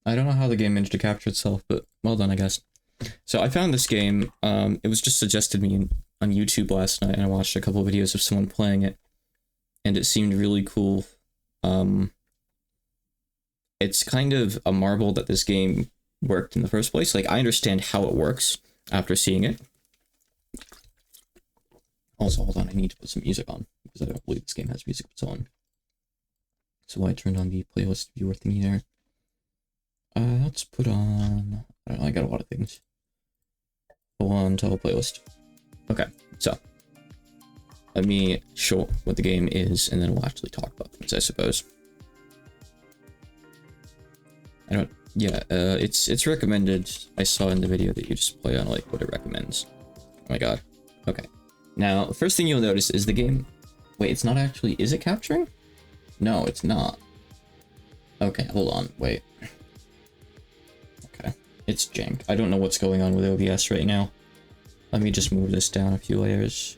I don't know how the game managed to capture itself, but well done, I guess. So I found this game. It was just suggested me on YouTube last night, and I watched a couple of videos of someone playing it, and it seemed really cool. It's kind of a marvel that this game worked in the first place. Like, I understand how it works after seeing it. Also, hold on, I need to put some music on, because I don't believe this game has music of its own. So I turned on the playlist viewer thingy there. Let's put on... I don't know, I got a lot of things. Go on to the playlist. Okay, so let me show what the game is, and then we'll actually talk about things, I suppose. It's recommended. I saw in the video that you just play on, like, what it recommends. Oh my god. Okay. Now, the first thing you'll notice is the game... Wait, it's not actually... Is it capturing? No, it's not. Okay, hold on, wait. Okay, it's jank. I don't know what's going on with OBS right now. Let me just move this down a few layers.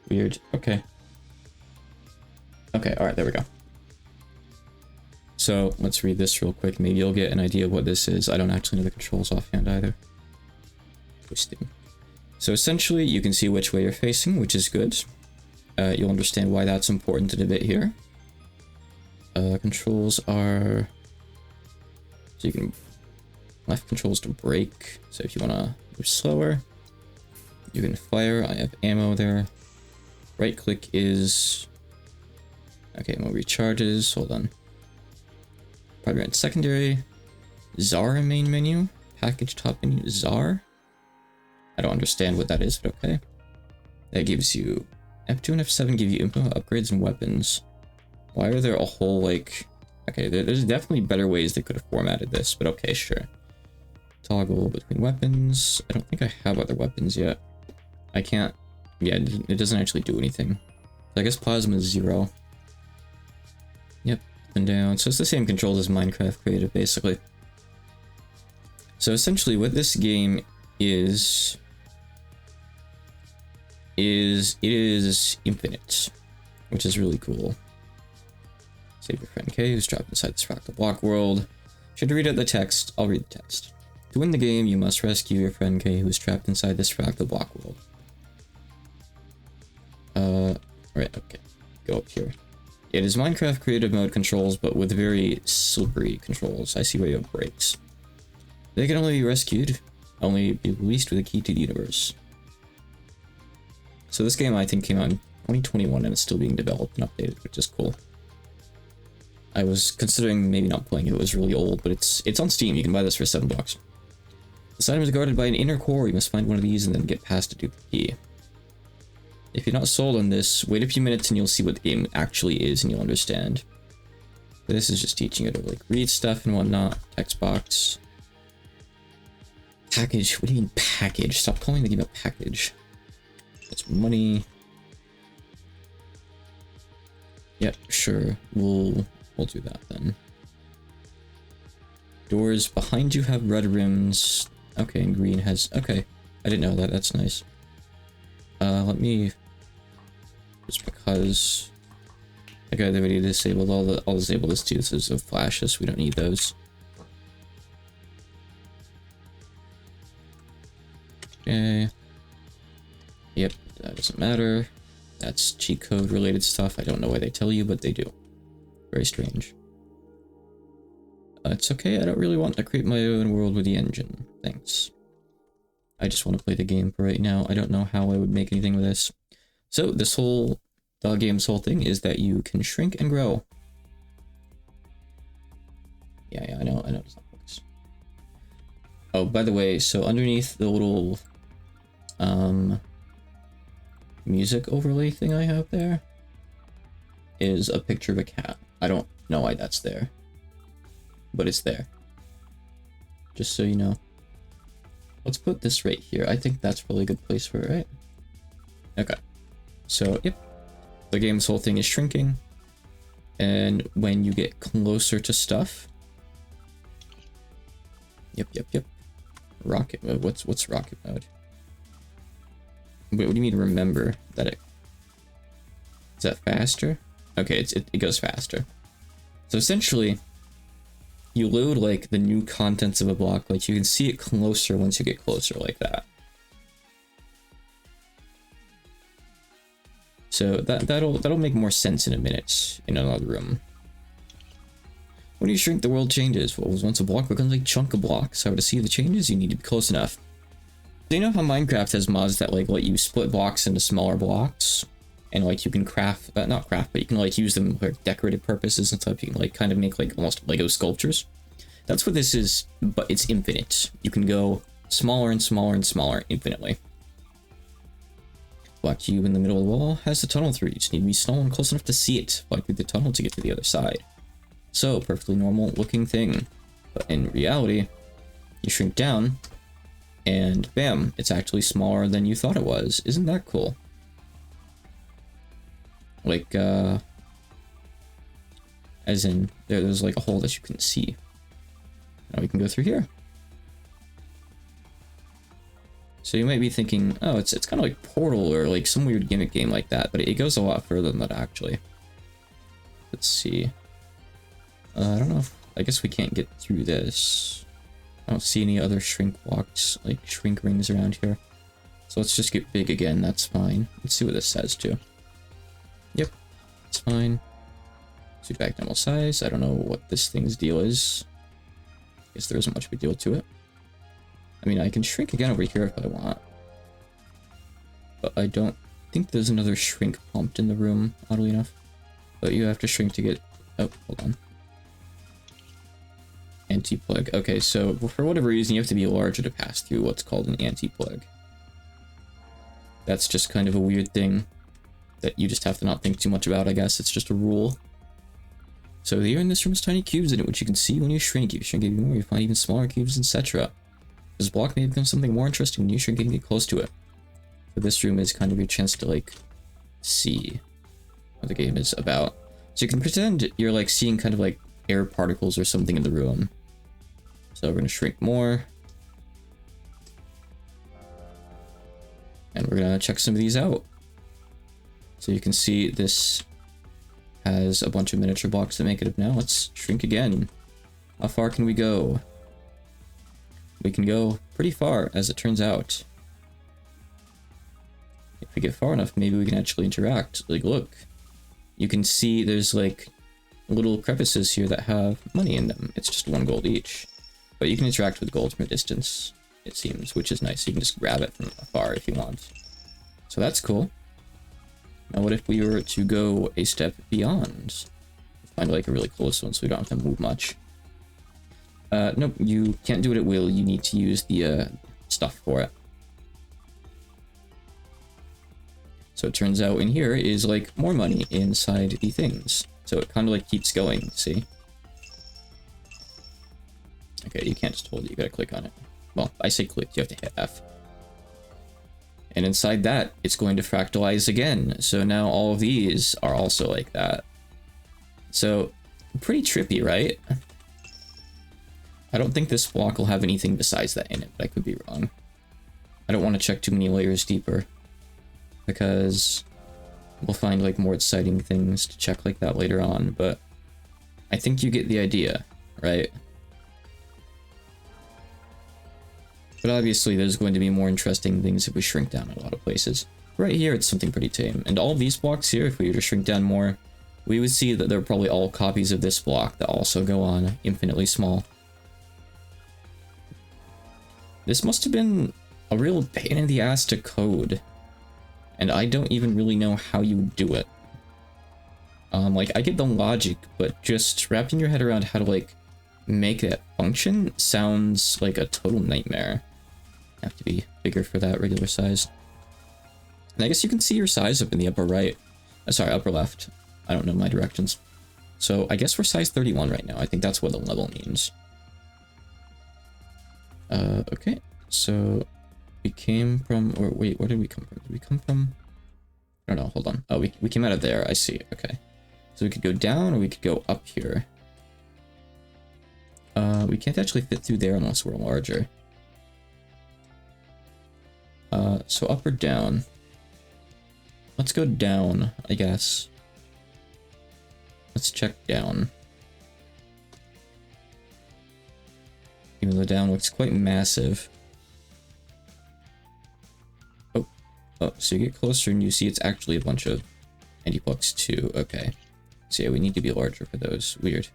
Weird. Okay. Okay, alright, there we go. So, let's read this real quick. Maybe you'll get an idea of what this is. I don't actually know the controls offhand either. Twisting. So essentially, you can see which way you're facing, which is good. You'll understand why that's important in a bit here. Controls are... So you can... Left controls to brake. So if you want to move slower, you can fire. I have ammo there. Right click is... Okay, ammo recharges. Hold on. Probably right secondary. ZAR main menu. Package top menu. ZAR. I don't understand what that is, but okay. That gives you... F2 and F7 give you info, upgrades, and weapons. Why are there a whole, like... Okay, there's definitely better ways they could have formatted this, but okay, sure. Toggle between weapons. I don't think I have other weapons yet. I can't... Yeah, it doesn't actually do anything. So I guess plasma is 0. Yep, up and down. So it's the same controls as Minecraft Creative, basically. So essentially what this game is it is infinite, which is really cool. Save your friend K, who's trapped inside this Fractal Block World. Should read out the text, I'll read the text. To win the game, you must rescue your friend K, who is trapped inside this Fractal Block World. Right, okay. Go up here. It is Minecraft Creative Mode controls, but with very slippery controls. I see where you have brakes. They can only be rescued, only be released with a key to the universe. So this game, I think, came out in 2021, and it's still being developed and updated, which is cool. I was considering maybe not playing it. It was really old, but it's on Steam. You can buy this for $7. This item is guarded by an inner core. You must find one of these and then get past a duplicate key. If you're not sold on this, wait a few minutes and you'll see what the game actually is and you'll understand. This is just teaching you to, like, read stuff and whatnot. Text box. Package. What do you mean package? Stop calling the game a package. That's money. Yep, sure. We'll do that then. Doors behind you have red rims. Okay, and green has... Okay, I didn't know that. That's nice. Let me... Just because... I got the video disabled. I'll disable this too. This is of flashes. We don't need those. Okay. Yep, that doesn't matter. That's cheat code related stuff. I don't know why they tell you, but they do. Very strange. It's okay, I don't really want to create my own world with the engine. Thanks. I just want to play the game for right now. I don't know how I would make anything with this. So, this whole... The game's whole thing is that you can shrink and grow. Yeah, I know it's not focused. Oh, by the way, so underneath the little... music overlay thing I have there is a picture of a cat. I don't know why that's there, but it's there. Just so you know. Let's put this right here. I think that's probably a good place for it, right? Okay. So, yep. The game's whole thing is shrinking. And when you get closer to stuff... Yep. Rocket mode. What's rocket mode? Wait, what do you mean remember that it... that faster? Okay, it goes faster. So essentially, you load like the new contents of a block, like you can see it closer once you get closer like that. So that'll make more sense in a minute in another room. When you shrink, the world changes. What was once a block becomes a chunk of blocks. However, to see the changes, you need to be close enough. So you know how Minecraft has mods that like let you split blocks into smaller blocks, and like you can craft, not craft, but you can like use them for decorative purposes and stuff. You can like kind of make like almost Lego sculptures. That's what this is, but it's infinite. You can go smaller and smaller and smaller infinitely. Black cube in the middle of the wall has a tunnel through. You just need to be small and close enough to see it. Fly through the tunnel to get to the other side. So, perfectly normal looking thing. But in reality, you shrink down, and bam, it's actually smaller than you thought it was. Isn't that cool? Like, as in, there's like a hole that you couldn't see. Now we can go through here. So you might be thinking, oh, it's kind of like Portal or like some weird gimmick game like that, but it goes a lot further than that actually. Let's see. I don't know if, I guess we can't get through this. I don't see any other shrink blocks, like shrink rings around here. So let's just get big again, that's fine. Let's see what this says too. Yep, it's fine. Suit back normal size. I don't know what this thing's deal is. Guess there isn't much of a deal to it. I mean, I can shrink again over here if I want. But I don't think there's another shrink pumped in the room, oddly enough. But you have to shrink to get... Oh, hold on. Anti-plug. Okay, so for whatever reason, you have to be larger to pass through what's called an anti-plug. That's just kind of a weird thing that you just have to not think too much about, I guess. It's just a rule. So here in this room is tiny cubes in it, which you can see when you shrink. If you shrink even more, you find even smaller cubes, etc. This block may become something more interesting when you shrink and get close to it. So this room is kind of your chance to like see what the game is about. So you can pretend you're like seeing kind of like air particles or something in the room. So we're gonna shrink more. And we're gonna check some of these out. So you can see this has a bunch of miniature blocks that make it up now. Let's shrink again. How far can we go? We can go pretty far, as it turns out. If we get far enough, maybe we can actually interact. Like, look. You can see there's, like, little crevices here that have money in them. It's just 1 gold each. But you can interact with gold from a distance, it seems, which is nice. You can just grab it from afar if you want. So that's cool. Now what if we were to go a step beyond? Find, like, a really close one so we don't have to move much. Nope, you can't do it at will. You need to use the stuff for it. So it turns out in here is like more money inside the things. So it kind of like keeps going, see? Okay, you can't just hold it, you gotta click on it. Well, I say click, you have to hit F. And inside that, it's going to fractalize again. So now all of these are also like that. So, pretty trippy, right? I don't think this block will have anything besides that in it, but I could be wrong. I don't want to check too many layers deeper, because we'll find like more exciting things to check like that later on, but I think you get the idea, right? But obviously there's going to be more interesting things if we shrink down in a lot of places. Right here it's something pretty tame, and all of these blocks here, if we were to shrink down more, we would see that they're probably all copies of this block that also go on infinitely small. This must have been a real pain in the ass to code, and I don't even really know how you would do it. Like, I get the logic, but just wrapping your head around how to, like, make that function sounds like a total nightmare. Have to be bigger for that regular size. And I guess you can see your size up in the upper right. Sorry, upper left. I don't know my directions. So I guess we're size 31 right now. I think that's what the level means. Okay, so we came from, or wait, where did we come from? Did we come from? I don't know, hold on. Oh, we came out of there, I see, okay. So we could go down or we could go up here. We can't actually fit through there unless we're larger. So up or down? Let's go down, I guess. Let's check down. Even though down looks quite massive. Oh, so you get closer and you see it's actually a bunch of anti-pucks too. Okay. So yeah, we need to be larger for those. Weird.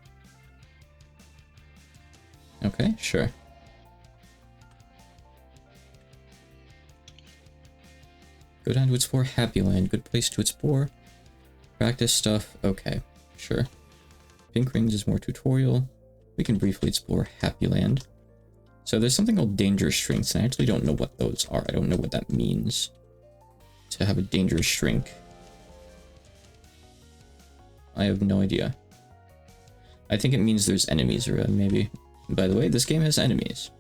Okay, sure. Go down to explore Happy Land. Good place to explore. Practice stuff. Okay, sure. Pink Rings is more tutorial. We can briefly explore Happy Land. So there's something called dangerous shrinks, and I actually don't know what those are. I don't know what that means. To have a dangerous shrink. I have no idea. I think it means there's enemies around, maybe. And by the way, this game has enemies.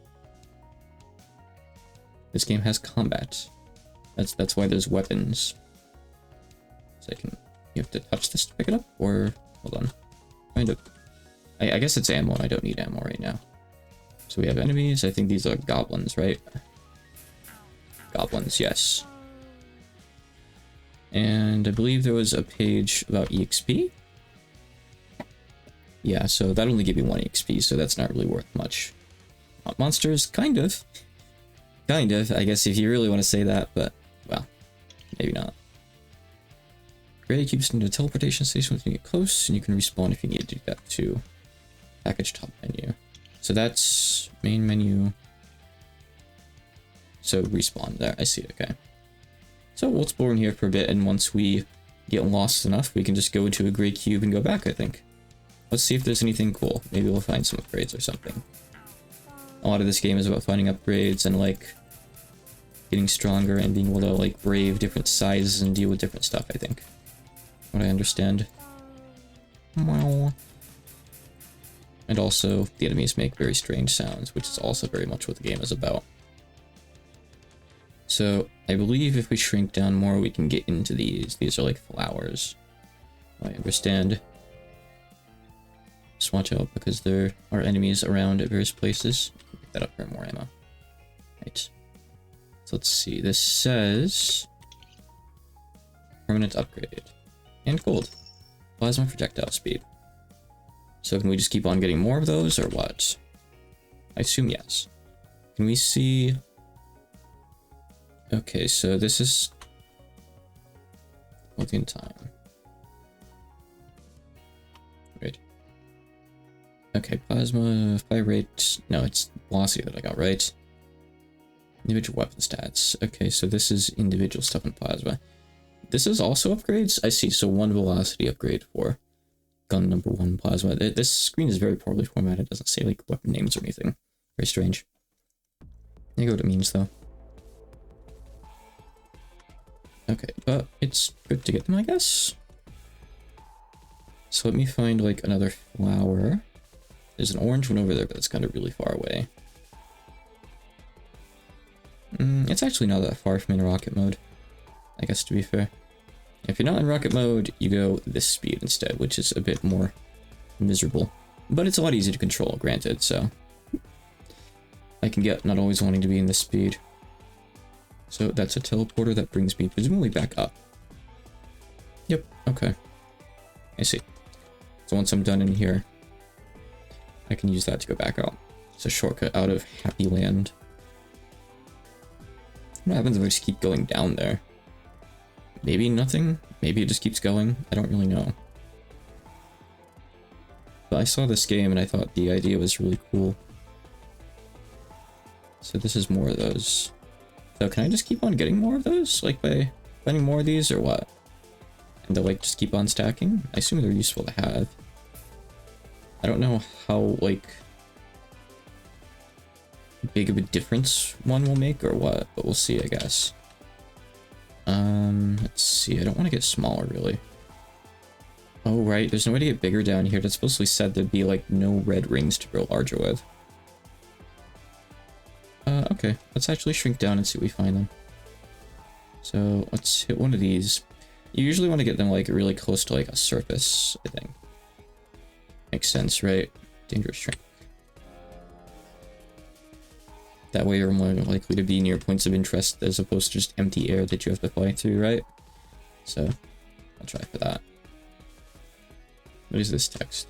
This game has combat. That's why there's weapons. So you have to touch this to pick it up, or hold on. Kind of. I guess it's ammo, and I don't need ammo right now. So we have enemies. I think these are goblins, right? Goblins, yes. And I believe there was a page about EXP. Yeah, so that only gave me 1 EXP, so that's not really worth much. Monsters, kind of. Kind of, I guess if you really want to say that, but, well, maybe not. Gray cubes into a teleportation station when you get close, and you can respawn if you need to do that too. Package top menu. So that's main menu. So respawn there, I see, okay. So we'll explore in here for a bit, and once we get lost enough, we can just go into a gray cube and go back, I think. Let's see if there's anything cool. Maybe we'll find some upgrades or something. A lot of this game is about finding upgrades and, like, getting stronger and being able to, like, brave different sizes and deal with different stuff, I think. What I understand. Wow. And also, the enemies make very strange sounds, which is also very much what the game is about. So, I believe if we shrink down more, we can get into these. These are like flowers. I understand. Just watch out, because there are enemies around at various places. Pick that up for more ammo. Right. So let's see. This says... permanent upgrade. And gold. Plasma projectile speed. So can we just keep on getting more of those, or what? I assume yes. Can we see... Okay, so this is... loading time. Right. Okay, plasma, fire rate... No, it's velocity that I got, right? Individual weapon stats. Okay, so this is individual stuff in plasma. This is also upgrades? I see, so 1 velocity upgrade for gun number 1 plasma. This screen is very poorly formatted. It doesn't say, like, weapon names or anything. Very strange. I know what it means, though. Okay, but it's good to get them, I guess. So let me find, like, another flower. There's an orange one over there, but it's kind of really far away. It's actually not that far from in rocket mode, I guess, to be fair. If you're not in rocket mode, you go this speed instead, which is a bit more miserable. But it's a lot easier to control, granted, so... I can get not always wanting to be in this speed. So that's a teleporter that brings me presumably back up. Yep, okay. I see. So once I'm done in here, I can use that to go back out. It's a shortcut out of Happy Land. What happens if I just keep going down there? Maybe nothing? Maybe it just keeps going? I don't really know. But I saw this game and I thought the idea was really cool. So this is more of those. So can I just keep on getting more of those? Like by finding more of these or what? And they'll like just keep on stacking? I assume they're useful to have. I don't know how like big of a difference one will make or what, but we'll see, I guess. Let's see, I don't want to get smaller really. Oh right, there's no way to get bigger down here. That's supposedly said there'd be like no red rings to grow larger with. Okay, let's actually shrink down and see what we find then. So let's hit one of these. You usually want to get them like really close to like a surface, I think. Makes sense, right? Dangerous shrink. That way you're more likely to be near points of interest as opposed to just empty air that you have to fly through, right? So, I'll try for that. What is this text?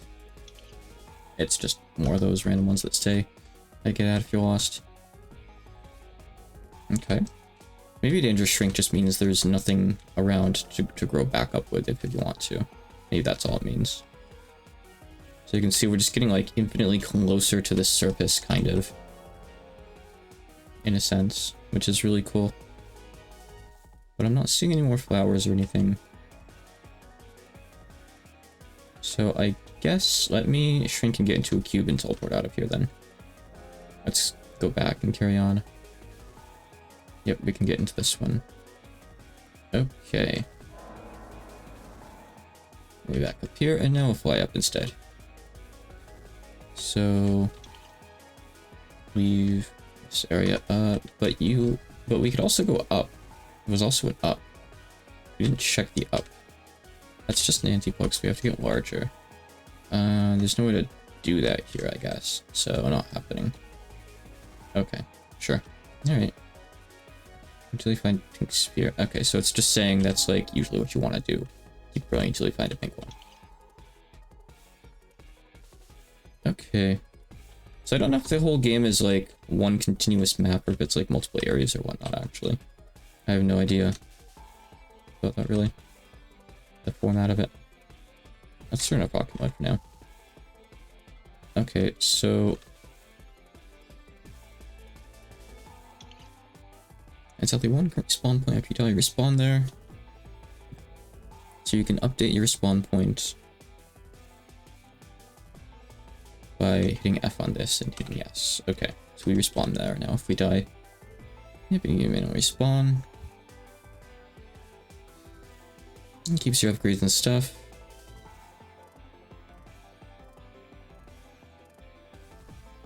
It's just more of those random ones that say, I get out if you're lost. Okay. Maybe dangerous shrink just means there's nothing around to grow back up with if you want to. Maybe that's all it means. So you can see we're just getting like infinitely closer to the surface, kind of. In a sense, which is really cool. But I'm not seeing any more flowers or anything. So I guess let me shrink and get into a cube and teleport out of here then. Let's go back and carry on. Yep, we can get into this one. Okay. Way back up here, and now we'll fly up instead. So leave this area up, but we could also go up. There was also an up. We didn't check the up. That's just an anti-plug, so we have to get larger. There's no way to do that here, I guess. So not happening. Okay, sure. Alright. Until you find pink sphere. Okay, so it's just saying that's like usually what you want to do. Keep growing until you find a pink one. Okay. So I don't know if the whole game is like one continuous map or if it's like multiple areas or whatnot, actually. I have no idea about that, really. The format of it. Let's turn off pocket mode for now. Okay, so it's at the one current spawn point after you die, you respawn there. So you can update your spawn point by hitting F on this and hitting yes. Okay, so we respawn there now if we die. Yep, you may not respawn. It keeps your upgrades and stuff.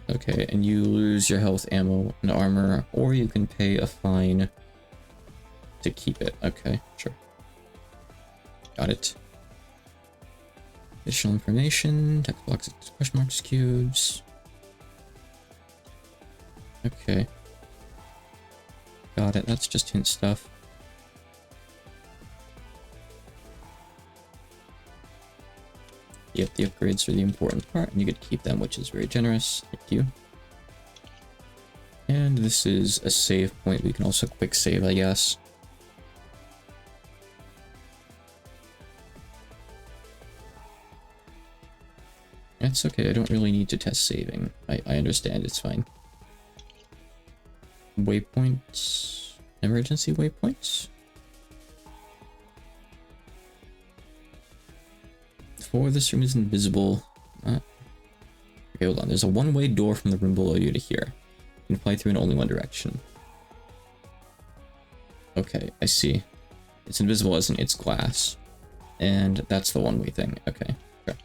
Okay, and you lose your health, ammo, and armor, or you can pay a fine to keep it. Okay, sure. Got it. Additional information, text boxes, question marks, cubes. Okay. Got it, that's just hint stuff. Yep, the upgrades are the important part, and you get to keep them, which is very generous. Thank you. And this is a save point. We can also quick save, I guess. It's okay, I don't really need to test saving. I understand, it's fine. Waypoints. Emergency waypoints? Floor of this room is invisible. Okay, hold on. There's a one-way door from the room below you to here. You can fly through in only one direction. Okay, I see. It's invisible as in it's glass. And that's the one-way thing. Okay, sure.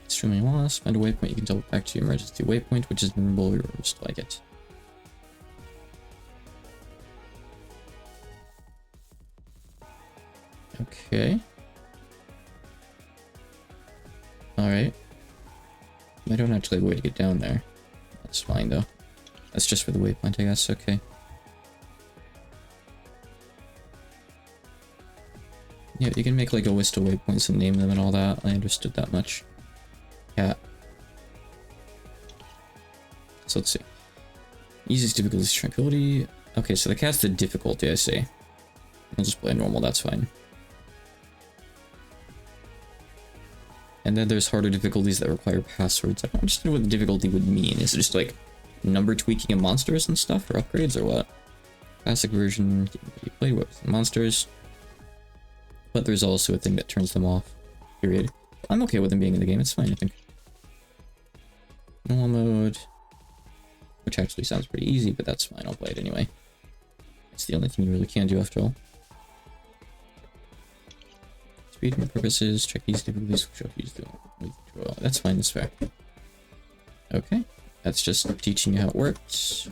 Extremely lost. Find a waypoint. You can teleport back to your emergency waypoint, which is memorable. You just like it. Okay. Alright. I don't actually have a way to get down there. That's fine, though. That's just for the waypoint, I guess. Okay. Yeah, you can make like a list of waypoints and name them and all that. I understood that much. Yeah. So let's see. Easiest difficulty is tranquility. Okay, so the cat's the difficulty, I see. I'll just play normal, that's fine. And then there's harder difficulties that require passwords. I don't understand what the difficulty would mean. Is it just like number tweaking of monsters and stuff, or upgrades, or what? Classic version, you play with monsters. But there's also a thing that turns them off. Period. I'm okay with them being in the game, it's fine, I think. Normal mode. Which actually sounds pretty easy, but that's fine, I'll play it anyway. It's the only thing you really can do after all. Speedrun purposes, check these difficulties, that's fine, that's fair. Okay, that's just teaching you how it works.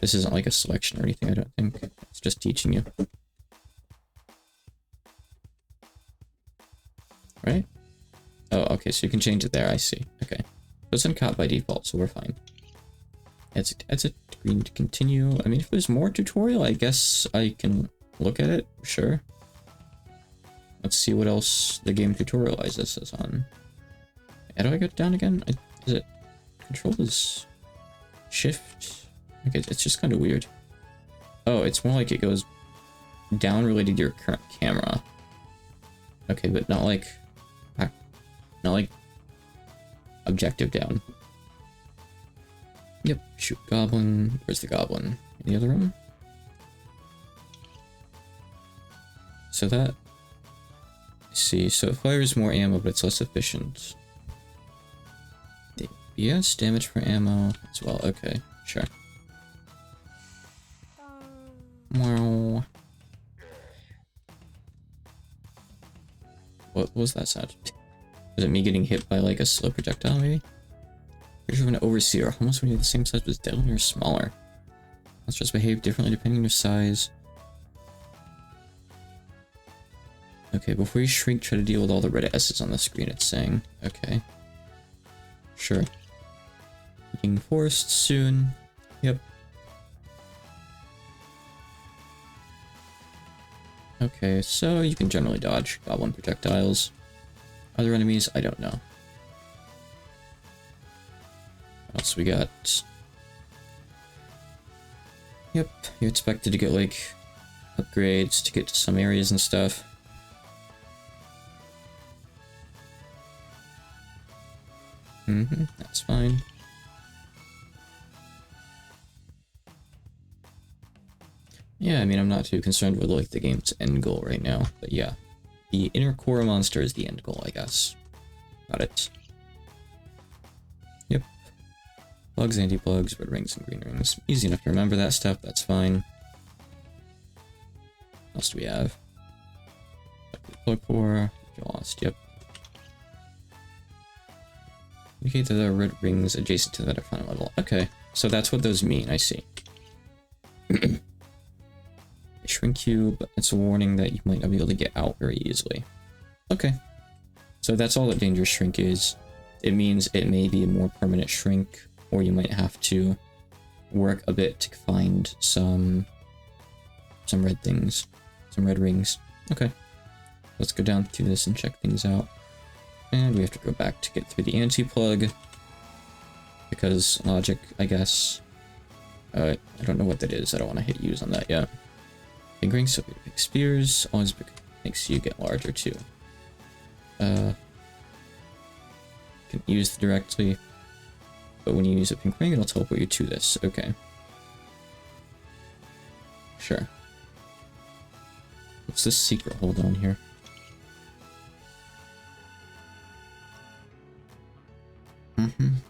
This isn't like a selection or anything, I don't think. It's just teaching you. Right? Oh, okay, so you can change it there, I see. Okay. It's uncaught by default, so we're fine. It's a green to continue. I mean, if there's more tutorial, I guess I can look at it, sure. Let's see what else the game tutorializes us on. How do I get down again? Is it control is shift? Okay, it's just kind of weird. Oh, it's more like it goes down related to your current camera. Okay, but not like objective down. Yep, shoot goblin. Where's the goblin? In the other room? So that... I see, so it fires more ammo, but it's less efficient. Yes, damage for ammo as well. Okay, sure. Wow. What was that sound? Was it me getting hit by like a slow projectile maybe? Pretty sure an overseer. Almost when you're the same size but deadly or smaller. Monsters behave differently depending on your size. Okay, before you shrink, try to deal with all the red S's on the screen, it's saying. Okay. Sure. Being forced soon. Yep. Okay, so you can generally dodge goblin projectiles. Other enemies, I don't know. What else we got? Yep, you're expected to get like upgrades to get to some areas and stuff. That's fine. Yeah, I mean, I'm not too concerned with like the game's end goal right now, but yeah. The inner core monster is the end goal, I guess. Got it. Yep. Plugs, anti-plugs, red rings, and green rings. Easy enough to remember that stuff, that's fine. What else do we have? Plug for, lost, yep. Indicate that there are red rings adjacent to that at final level. Okay, so that's what those mean, I see. They shrink you, but it's a warning that you might not be able to get out very easily. Okay. So that's all that dangerous shrink is. It means it may be a more permanent shrink, or you might have to work a bit to find some red things. Some red rings. Okay. Let's go down through this and check things out. And we have to go back to get through the anti-plug. Because logic, I guess. I don't know what that is. I don't want to hit use on that yet. Fingering, so big spears always makes you get larger too. Can use directly, but when you use a pink ring, it'll teleport you to this. Okay. Sure. What's this secret hold on here?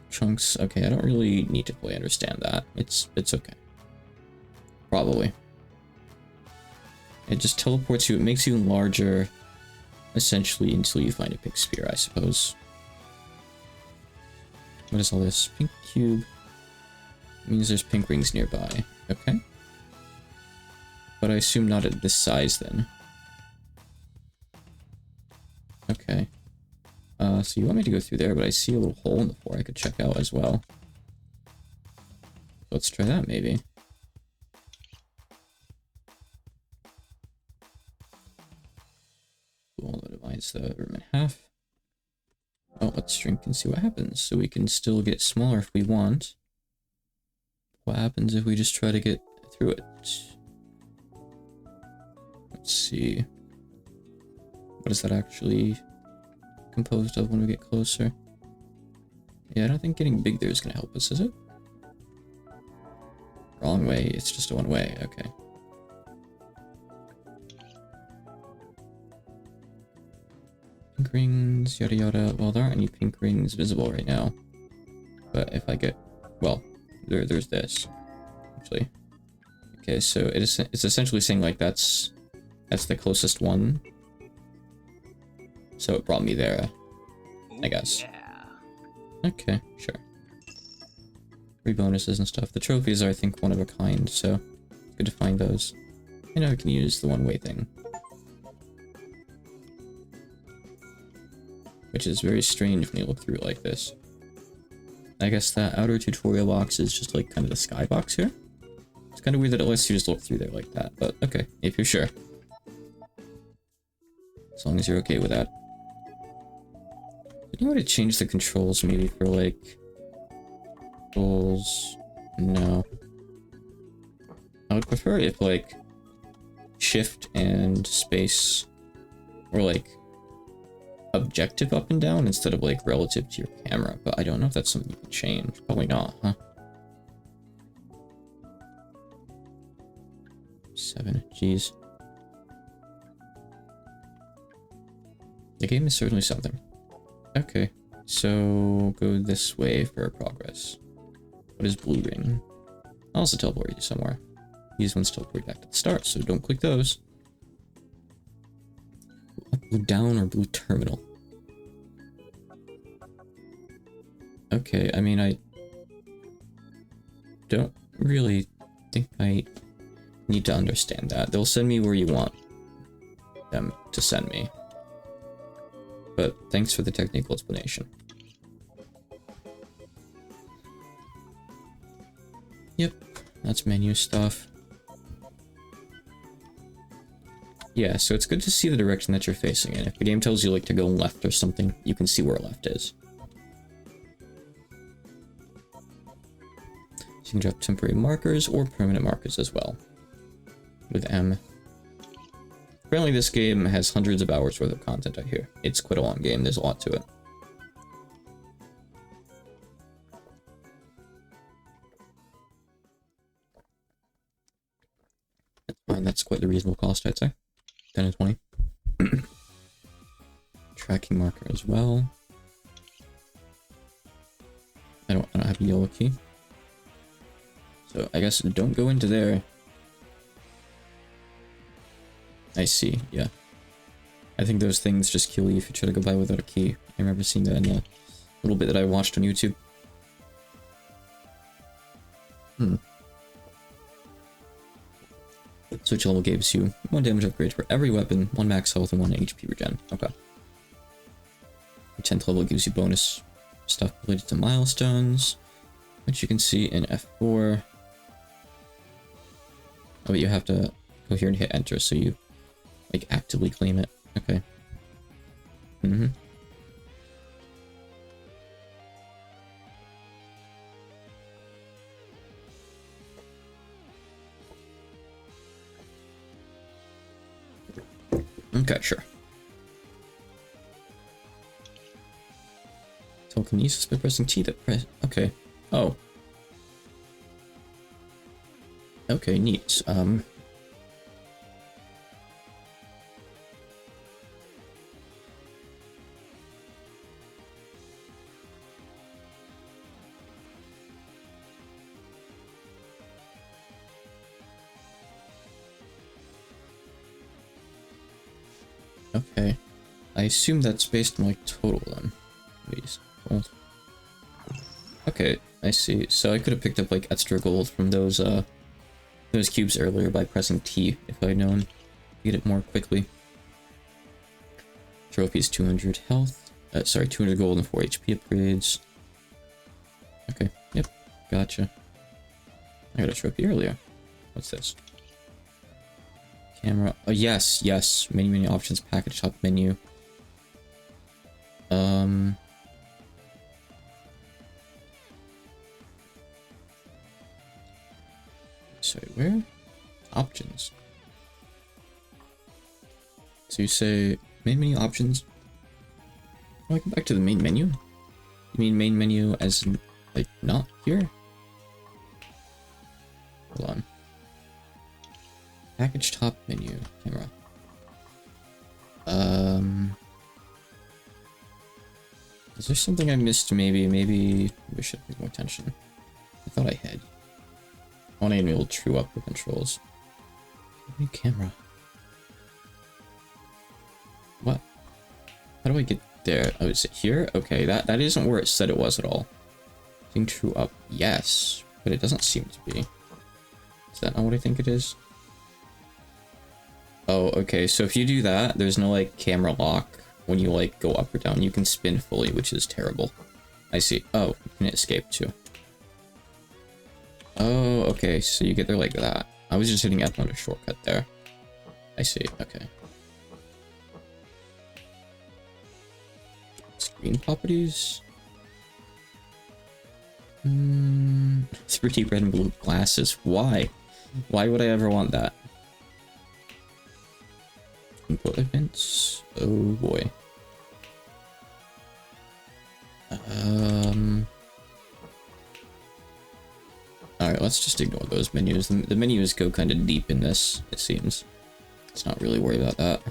Chunks. Okay, I don't really need to fully understand that. It's okay. Probably. It just teleports you. It makes you larger, essentially, until you find a pink spear, I suppose. What is all this? Pink cube. It means there's pink rings nearby. Okay. But I assume not at this size, then. Okay. So you want me to go through there, but I see a little hole in the floor I could check out as well. Let's try that, maybe. Cool, that divides the room in half. Oh, let's shrink and see what happens. So we can still get smaller if we want. What happens if we just try to get through it? Let's see. What is that actually composed of when we get closer? Yeah, I don't think getting big there is going to help us, is it? Wrong way, it's just a one way, okay. Pink rings, yada yada. Well, there aren't any pink rings visible right now. But if I get... well, there's this, actually. Okay, so it's essentially saying, like, that's the closest one. So it brought me there, I guess. Yeah. Okay, sure. Free bonuses and stuff. The trophies are, I think, one of a kind, so it's good to find those. I know I can use the one-way thing. Which is very strange when you look through it like this. I guess that outer tutorial box is just like kind of the skybox here. It's kind of weird that it lets you just look through there like that, but okay, if you're sure. As long as you're okay with that. Any way to change the controls maybe for like... controls... No. I would prefer if like... shift and space were like... objective up and down instead of like relative to your camera, but I don't know if that's something you can change. Probably not, huh? 7, jeez. The game is certainly something. Okay, so go this way for progress. What is blue ring? I'll also teleport you somewhere. These ones teleport back to the start, so don't click those. Blue down or blue terminal? Okay, I mean, I don't really think I need to understand that. They'll send me where you want them to send me. But thanks for the technical explanation. Yep, that's menu stuff. Yeah, so it's good to see the direction that you're facing in. If the game tells you like to go left or something, you can see where left is. So you can drop temporary markers or permanent markers as well. With M. Apparently this game has hundreds of hours worth of content, I hear. It's quite a long game, there's a lot to it. That's fine, that's quite the reasonable cost, I'd say. 10 and 20. Tracking marker as well. I don't have a yellow key. So I guess don't go into there. I see, yeah. I think those things just kill you if you try to go by without a key. I remember seeing that in the little bit that I watched on YouTube. Switch level gives you 1 damage upgrade for every weapon, 1 max health, and 1 HP regen. Okay. The 10th level gives you bonus stuff related to milestones, which you can see in F4. Oh, but you have to go here and hit enter, so you like actively claim it. Okay. Okay, sure. Telekinesis by pressing T that press. Okay. Oh. Okay, neat. Okay. I assume that's based on like total then. Please. Gold. Okay, I see. So I could have picked up like extra gold from those cubes earlier by pressing T if I'd known to get it more quickly. Trophies 200 health. Sorry, 200 gold and 4 HP upgrades. Okay, yep, gotcha. I got a trophy earlier. What's this? Camera. Oh, yes, yes. Menu options, package top menu. Sorry, where? Options. So you say main menu options. Oh, I go back to the main menu? You mean main menu as in, like, not here? Hold on. Package top menu, camera. Is there something I missed? Maybe we should pay more attention. I thought I had. I want to enable true up the controls. New camera. What? How do I get there? Oh, is it here? Okay, that isn't where it said it was at all. Thing true up, yes, but it doesn't seem to be. Is that not what I think it is? Oh, okay, so if you do that, there's no, like, camera lock when you, like, go up or down. You can spin fully, which is terrible. I see. Oh, you can escape, too. Oh, okay, so you get there like that. I was just hitting F on a shortcut there. I see, okay. Screen properties? 3D red and blue glasses. Why? Why would I ever want that? Input events? Oh boy. Alright, let's just ignore those menus. The menus go kind of deep in this, it seems. Let's not really worry about that.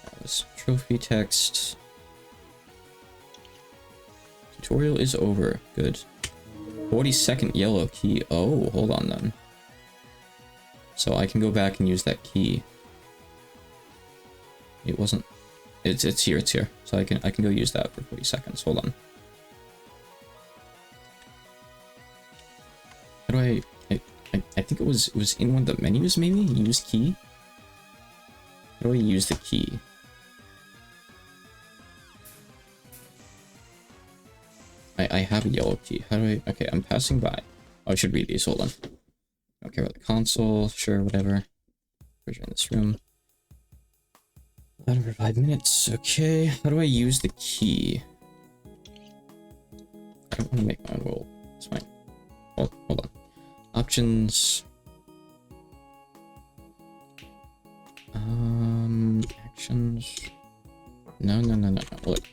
That was trophy text. Tutorial is over. Good. 40-second yellow key. Oh, hold on then. So I can go back and use that key. It wasn't... It's here, it's here. So I can go use that for 40 seconds. Hold on. How do I think it was in one of the menus, maybe? Use key? How do I use the key? I have a yellow key. How do I... Okay, I'm passing by. Oh, I should read these. Hold on. Okay, about the console. Sure, whatever. We're in this room. Over 5 minutes. Okay. How do I use the key? I don't want to make my own roll. It's fine. Hold on. Options. Actions. No. Look.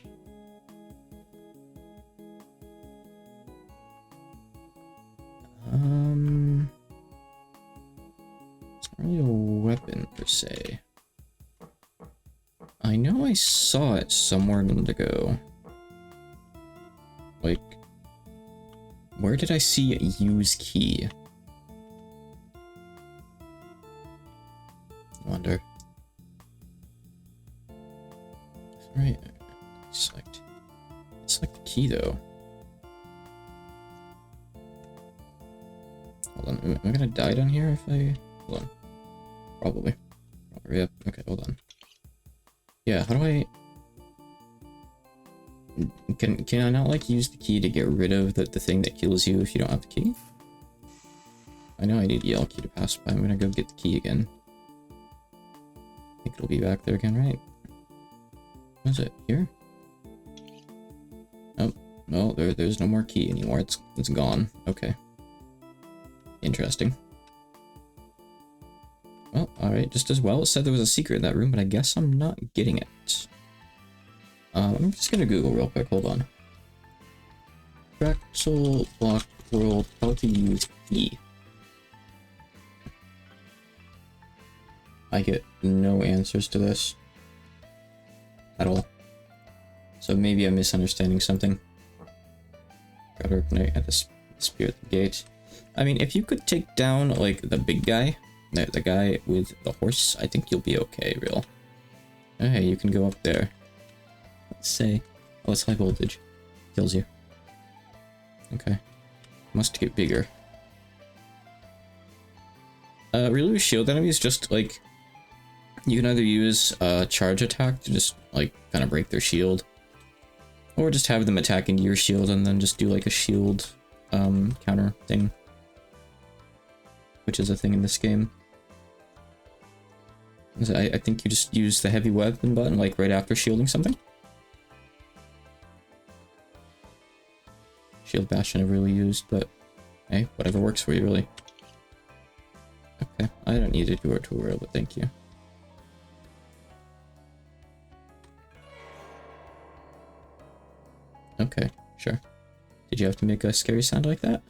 It's not really a weapon per se. I know I saw it somewhere a minute ago. Like, where did I see use key? I wonder. Alright. Select the key though. Hold on. Am I gonna die down here if I... Hold on. Probably. Yep. Okay, hold on. Yeah, how do I... Can I not, like, use the key to get rid of the thing that kills you if you don't have the key? I know I need a yellow key to pass by. I'm gonna go get the key again. I think it'll be back there again, right? What is it? Here? Oh, no, there's no more key anymore. It's gone. Okay. Interesting. Well, alright, just as well. It said there was a secret in that room, but I guess I'm not getting it. I'm just gonna Google real quick, hold on. Fractal Block World, how to use key. I get no answers to this. At all. So maybe I'm misunderstanding something. Gotta open it at the spear at the gate. I mean, if you could take down, like, the big guy, the guy with the horse, I think you'll be okay, real. Oh, hey, you can go up there. Let's say... Oh, it's high voltage. Kills you. Okay. Must get bigger. Really with shield enemies, just, like... You can either use charge attack to just, like, kind of break their shield. Or just have them attack into your shield and then just do, like, a shield counter thing. Which is a thing in this game. I think you just use the heavy weapon button, like, right after shielding something. Shield bash I never really used, but hey, whatever works for you, really. Okay, I don't need to do a tutorial, but thank you. Okay, sure. Did you have to make a scary sound like that?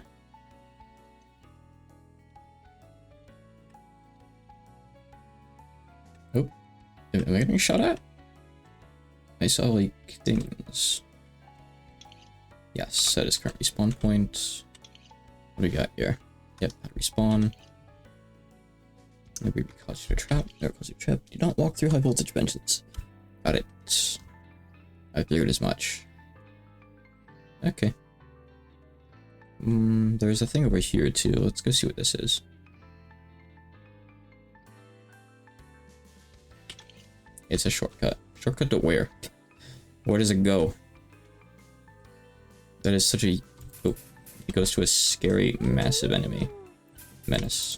Oh, am I getting shot at? I saw, like, things. Yes, set is current respawn point. What do we got here? Yep, respawn. Maybe cause you to trap. Never cause you a trap. Do not walk through high voltage benches. Got it. I figured as much. Okay. There's a thing over here too. Let's go see what this is. It's a shortcut. Shortcut to where? Where does it go? That is such a... Oh, you goes to a scary, massive enemy. Menace.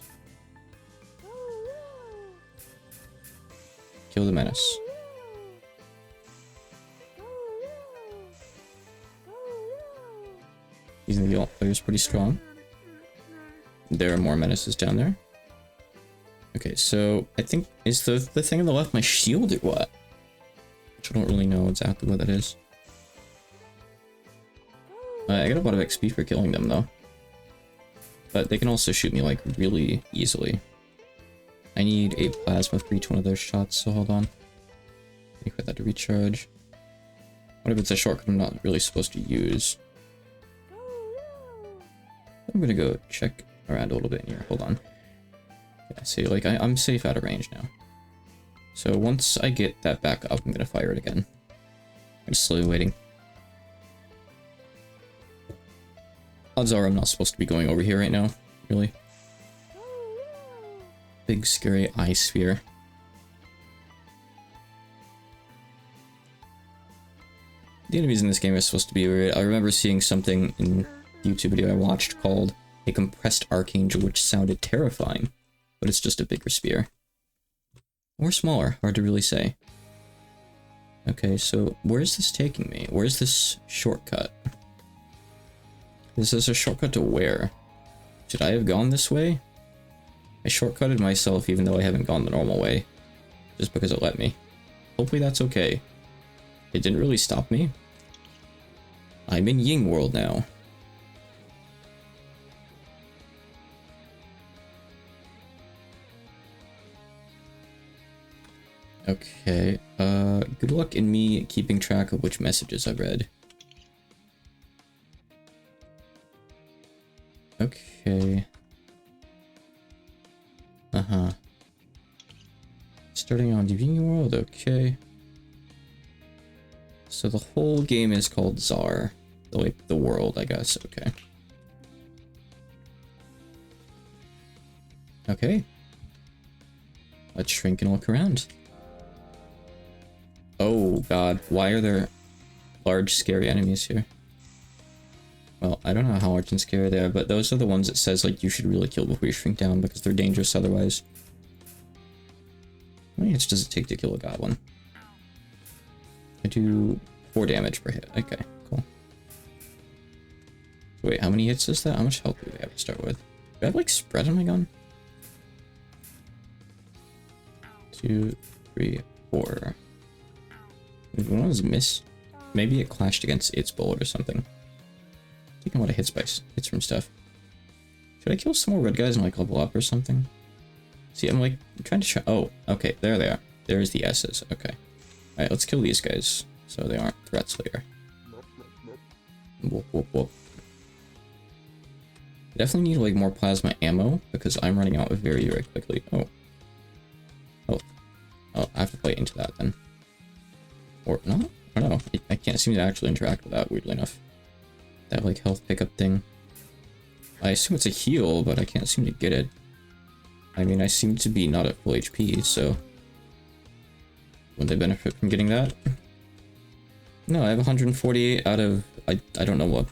Kill the menace. Using the alt player is pretty strong. There are more menaces down there. Okay, so I think, is the thing on the left my shield or what? Which I don't really know exactly what that is. I got a lot of XP for killing them though. But they can also shoot me like really easily. I need a plasma for each one of those shots, so hold on. Wait for that to recharge. What if it's a shortcut I'm not really supposed to use? I'm gonna go check around a little bit here. Hold on. Yeah, see, like I'm safe out of range now. So once I get that back up, I'm gonna fire it again. I'm just slowly waiting. Odds are I'm not supposed to be going over here right now, really. Big scary eye sphere. The enemies in this game are supposed to be weird. I remember seeing something in a YouTube video I watched called a compressed archangel, which sounded terrifying, but it's just a bigger spear. Or smaller, hard to really say. Okay, so where's this taking me? Where's this shortcut? This is a shortcut to where? Should I have gone this way? I shortcutted myself even though I haven't gone the normal way. Just because it let me. Hopefully that's okay. It didn't really stop me. I'm in Ying World now. Okay, good luck in me keeping track of which messages I read. Okay. Starting on Ying World, okay. So the whole game is called Czar. Like, the world, I guess, okay. Okay. Let's shrink and look around. Oh god, why are there large scary enemies here? Well, I don't know how large and scary they are, but those are the ones that says like you should really kill before you shrink down because they're dangerous otherwise. How many hits does it take to kill a goblin? I do 4 damage per hit. Okay, cool. Wait, how many hits is that? How much health do we have to start with? Do I have like spread on my gun? 2, 3, 4. One was a miss. Maybe it clashed against its bullet or something. Taking a lot of hits from stuff. Should I kill some more red guys and like level up or something? See, I'm like trying to try. Oh, okay, there they are. There's the S's. Okay. Alright, let's kill these guys so they aren't threats later. Whoop, whoop, whoop. Definitely need like more plasma ammo because I'm running out very, very quickly. Oh. Oh. Oh, I have to play into that then. Or no? I don't know. I can't seem to actually interact with that, weirdly enough. That like health pickup thing. I assume it's a heal, but I can't seem to get it. I mean, I seem to be not at full HP, so would they benefit from getting that? No, I have 148 out of I don't know what.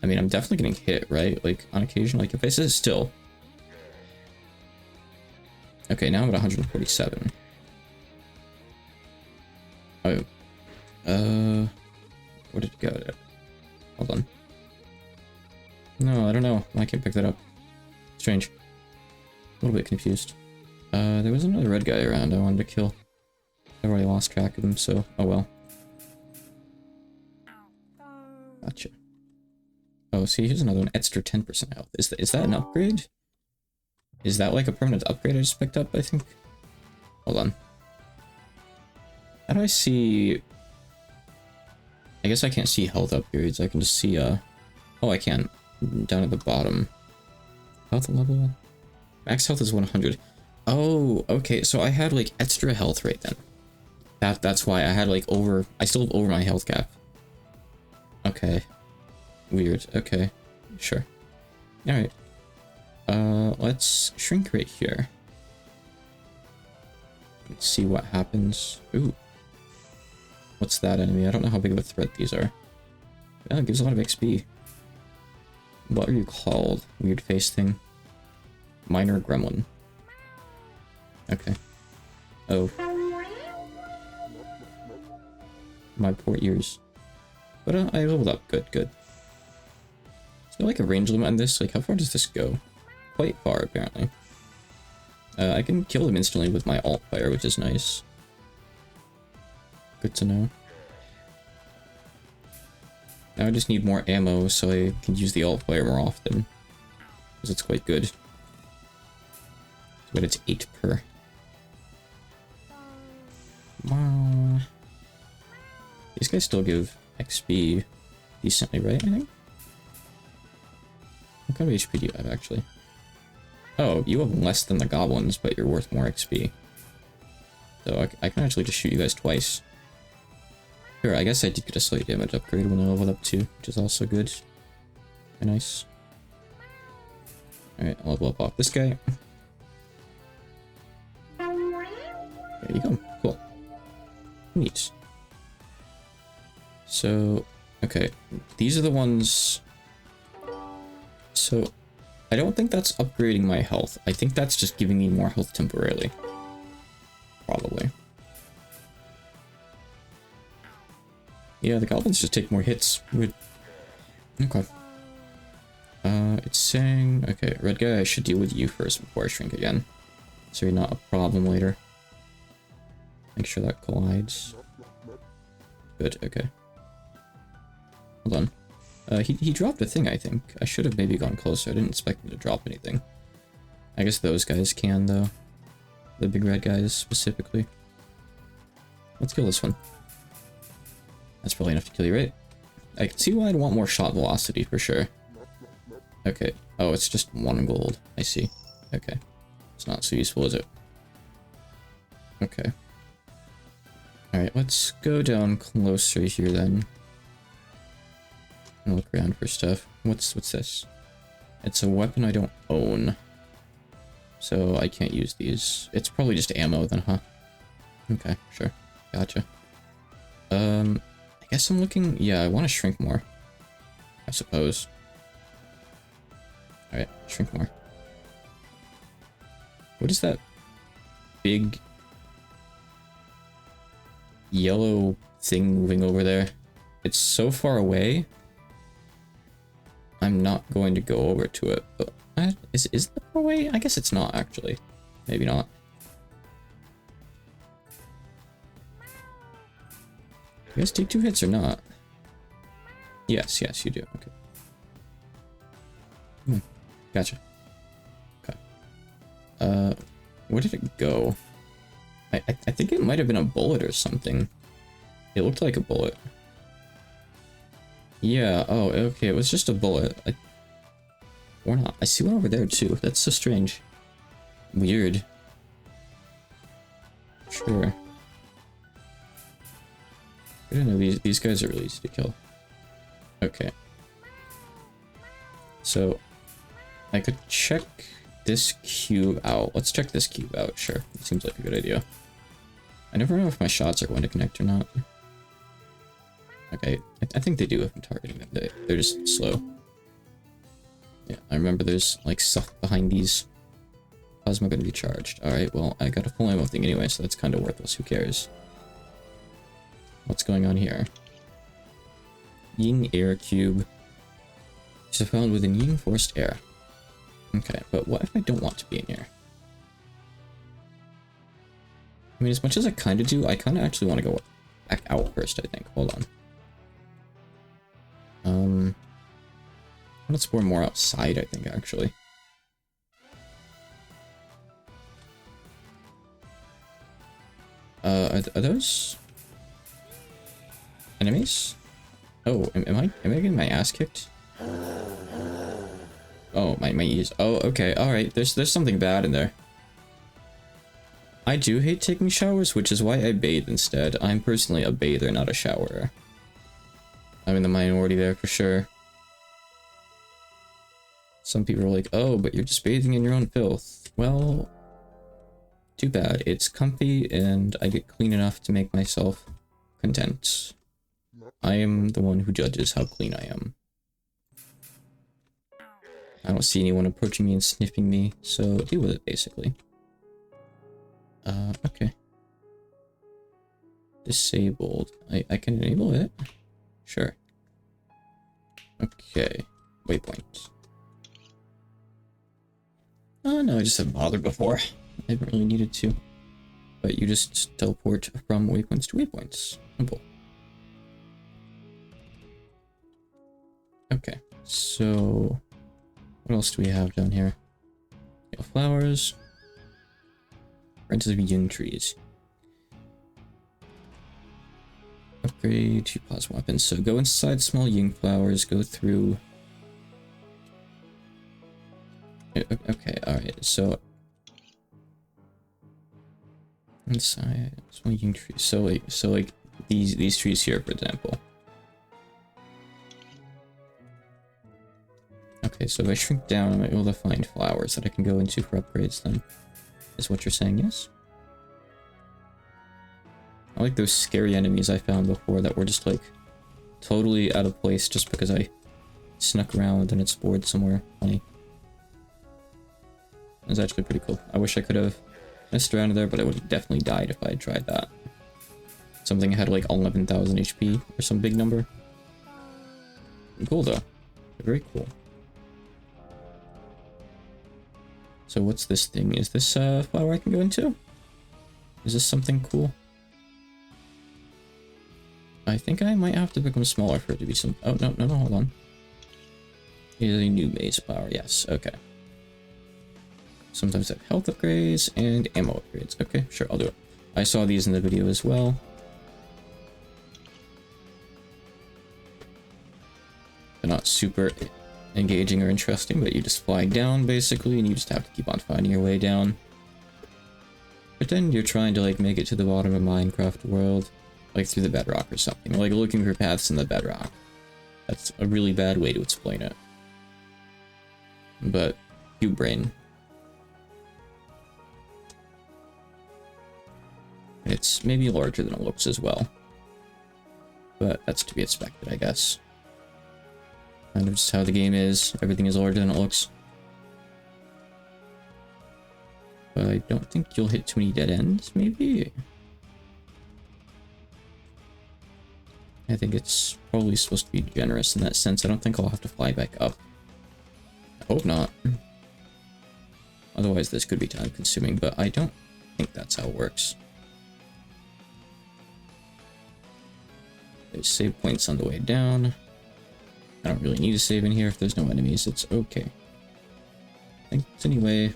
I mean, I'm definitely getting hit, right? Like on occasion, like if I sit still. Okay, now I'm at 147. Oh, where did it go? Hold on. No, I don't know. I can't pick that up. Strange. A little bit confused. There was another red guy around I wanted to kill. I've already lost track of him, so oh well. Gotcha. Oh, see, here's another one. Extra 10% health. Is that an upgrade? Is that like a permanent upgrade I just picked up, I think? Hold on. How do I see... I guess I can't see health upgrades. I can just see, oh, I can. Down at the bottom. Health level? Max health is 100. Oh, okay. So I had, like, extra health right then. That's why I had, like, over... I still have over my health cap. Okay. Weird. Okay. Sure. Alright. Let's shrink right here. Let's see what happens. Ooh. What's that enemy? I don't know how big of a threat these are. Yeah, it gives a lot of XP. What are you called? Weird face thing. Minor gremlin. Okay. Oh. My poor ears. But I leveled up. Good, good. Is there like a range limit on this? Like, how far does this go? Quite far, apparently. I can kill them instantly with my alt fire, which is nice. Good to know. Now I just need more ammo so I can use the alt fire more often. Because it's quite good. But it's 8 per. Wow. These guys still give XP decently, right? I think? What kind of HP do you have, actually? Oh, you have less than the goblins, but you're worth more XP. So I can actually just shoot you guys twice. Sure, I guess I did get a slight damage upgrade when I leveled up too, which is also good. Very nice. Alright, I'll level up off this guy. There you go. Cool. Neat. So, okay. These are the ones... So, I don't think that's upgrading my health. I think that's just giving me more health temporarily. Probably. Yeah, the goblins just take more hits. Weird. Okay. It's saying... Okay, red guy, I should deal with you first before I shrink again. So you're not a problem later. Make sure that collides. Good, okay. Hold on. He dropped a thing, I think. I should have maybe gone closer. I didn't expect him to drop anything. I guess those guys can, though. The big red guys, specifically. Let's kill this one. That's probably enough to kill you, right? I can see why I'd want more shot velocity, for sure. Okay. Oh, it's just 1 gold. I see. Okay. It's not so useful, is it? Okay. Alright, let's go down closer here, then. And look around for stuff. What's this? It's a weapon I don't own. So I can't use these. It's probably just ammo then, huh? Okay, sure. Gotcha. I guess I'm looking... Yeah, I want to shrink more. I suppose. Alright, shrink more. What is that big yellow thing moving over there? It's so far away. I'm not going to go over to it, but is that far away? I guess it's not, actually. Maybe not. You guys take 2 hits or not? Yes, yes, you do. Okay. Gotcha. Okay. Where did it go? I think it might have been a bullet or something. It looked like a bullet. Yeah, oh, okay, it was just a bullet. Or not. I see one over there, too. That's so strange. Weird. Sure. I don't know, these guys are really easy to kill. Okay. So, I could check this cube out. Let's check this cube out, sure. It seems like a good idea. I never know if my shots are going to connect or not. Okay, I think they do if I'm targeting them. They're just slow. Yeah, I remember there's, like, stuff behind these. Plasma gonna be charged. Alright, well, I got a full ammo thing anyway, so that's kind of worthless. Who cares? What's going on here? Ying air cube. It's found within Ying forced air. Okay, but what if I don't want to be in here? I mean, as much as I kind of do, I kind of actually want to go back out first, I think. Hold on. I'm gonna explore more outside, I think, actually. Are those enemies? Oh, am I getting my ass kicked? Oh, my ears. Oh, okay, alright. There's something bad in there. I do hate taking showers, which is why I bathe instead. I'm personally a bather, not a showerer. I'm in the minority there for sure. Some people are like, oh, but you're just bathing in your own filth. Well, too bad. It's comfy and I get clean enough to make myself content. I am the one who judges how clean I am. I don't see anyone approaching me and sniffing me, so deal with it, basically. Okay. Disabled. I can enable it? Sure. Okay. Waypoint. Oh, no, I just haven't bothered before. I haven't really needed to. But you just teleport from waypoints to waypoints. Simple. Okay, so... what else do we have down here? We have flowers. Branches of yin trees. Upgrade to plasma weapons. So go inside small yin flowers, go through... okay, alright, so... inside small yin trees. So like these trees here, for example. Okay, so if I shrink down, I'm able to find flowers that I can go into for upgrades then. Is what you're saying, yes? I like those scary enemies I found before that were just like totally out of place just because I snuck around and explored somewhere funny. It was actually pretty cool. I wish I could have messed around there, but I would have definitely died if I had tried that. Something had like 11,000 HP or some big number. Cool though. Very cool. So what's this thing? Is this a flower I can go into? Is this something cool? I think I might have to become smaller for it to be some... oh, no, hold on. It is a new maze flower, yes, okay. Sometimes I have health upgrades and ammo upgrades. Okay, sure, I'll do it. I saw these in the video as well. They're not super engaging or interesting, but you just fly down, basically, and you just have to keep on finding your way down. Pretend you're trying to, like, make it to the bottom of Minecraft world. Like through the bedrock or something, or like looking for paths in the bedrock. That's a really bad way to explain it. But, cube brain. It's maybe larger than it looks as well. But that's to be expected, I guess. Kind of just how the game is. Everything is larger than it looks. But I don't think you'll hit too many dead ends, maybe? I think it's probably supposed to be generous in that sense. I don't think I'll have to fly back up. I hope not. Otherwise this could be time consuming, but I don't think that's how it works. There's save points on the way down. I don't really need to save in here if there's no enemies. It's okay. Thanks anyway.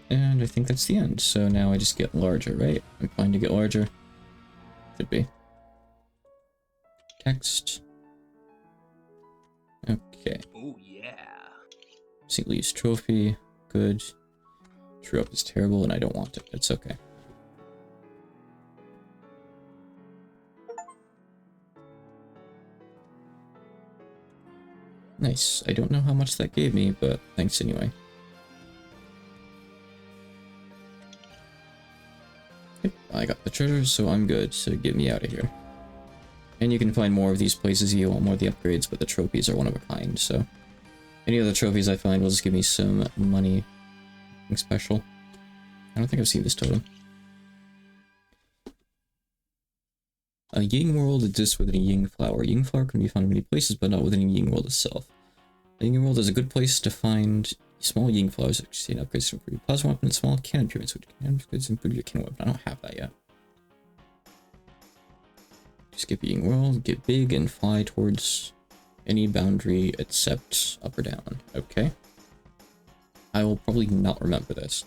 And I think that's the end. So now I just get larger, right? I'm fine to get larger. Should be. Text. Okay. Oh yeah. St. Lee's trophy. Good. True up is terrible and I don't want it. It's okay. Nice. I don't know how much that gave me, but thanks anyway. Yep, I got the treasure, so I'm good, so get me out of here. And you can find more of these places if you want more of the upgrades, but the trophies are one of a kind, so... any other trophies I find will just give me some money. Nothing special. I don't think I've seen this totem. A Ying world exists within a Ying flower. Ying flower can be found in many places, but not within a Ying world itself. A Ying world is a good place to find small Ying flowers that contain upgrades to improve your plasma weapon and small cannon pyramids, which can upgrades to improve your cannon weapon. I don't have that yet. Skip Ying world, get big, and fly towards any boundary except up or down. Okay. I will probably not remember this.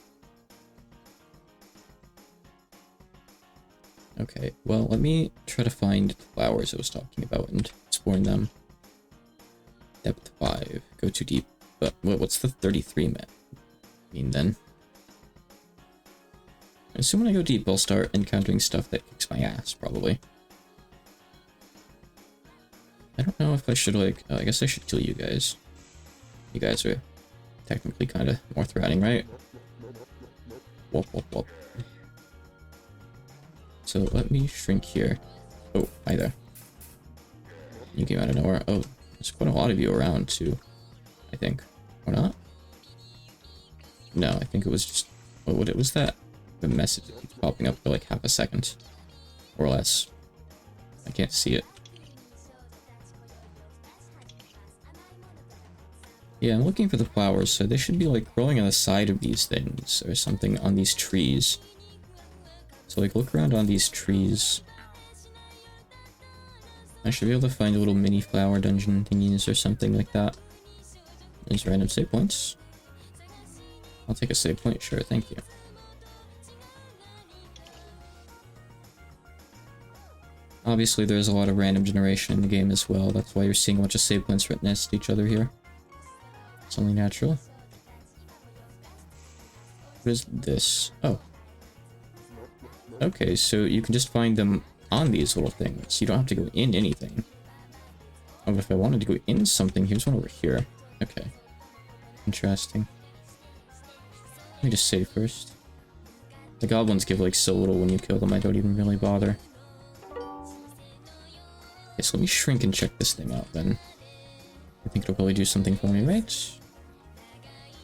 Okay, well, let me try to find the flowers I was talking about and exploring them. Depth 5. Go too deep. But what's the 33 mean then? I assume when I go deep, I'll start encountering stuff that kicks my ass, probably. I don't know if I should, like... I guess I should kill you guys. You guys are technically kind of more threatening, right? Whoop, whoop, whoop. So let me shrink here. Oh, hi there. You came out of nowhere. Oh, there's quite a lot of you around too, I think. Or not? No, I think it was just... what was that? The message that keeps popping up for like half a second. Or less. I can't see it. Yeah, I'm looking for the flowers, so they should be like growing on the side of these things or something on these trees. So like look around on these trees. I should be able to find a little mini flower dungeon thingies or something like that. There's random save points. I'll take a save point, sure, thank you. Obviously there's a lot of random generation in the game as well, that's why you're seeing a bunch of save points right next to each other here. It's only natural. What is this? Oh. Okay, so you can just find them on these little things. You don't have to go in anything. Oh, but if I wanted to go in something, here's one over here. Okay. Interesting. Let me just save first. The goblins give like so little when you kill them, I don't even really bother. Okay, so let me shrink and check this thing out then. I think it'll probably do something for me, right?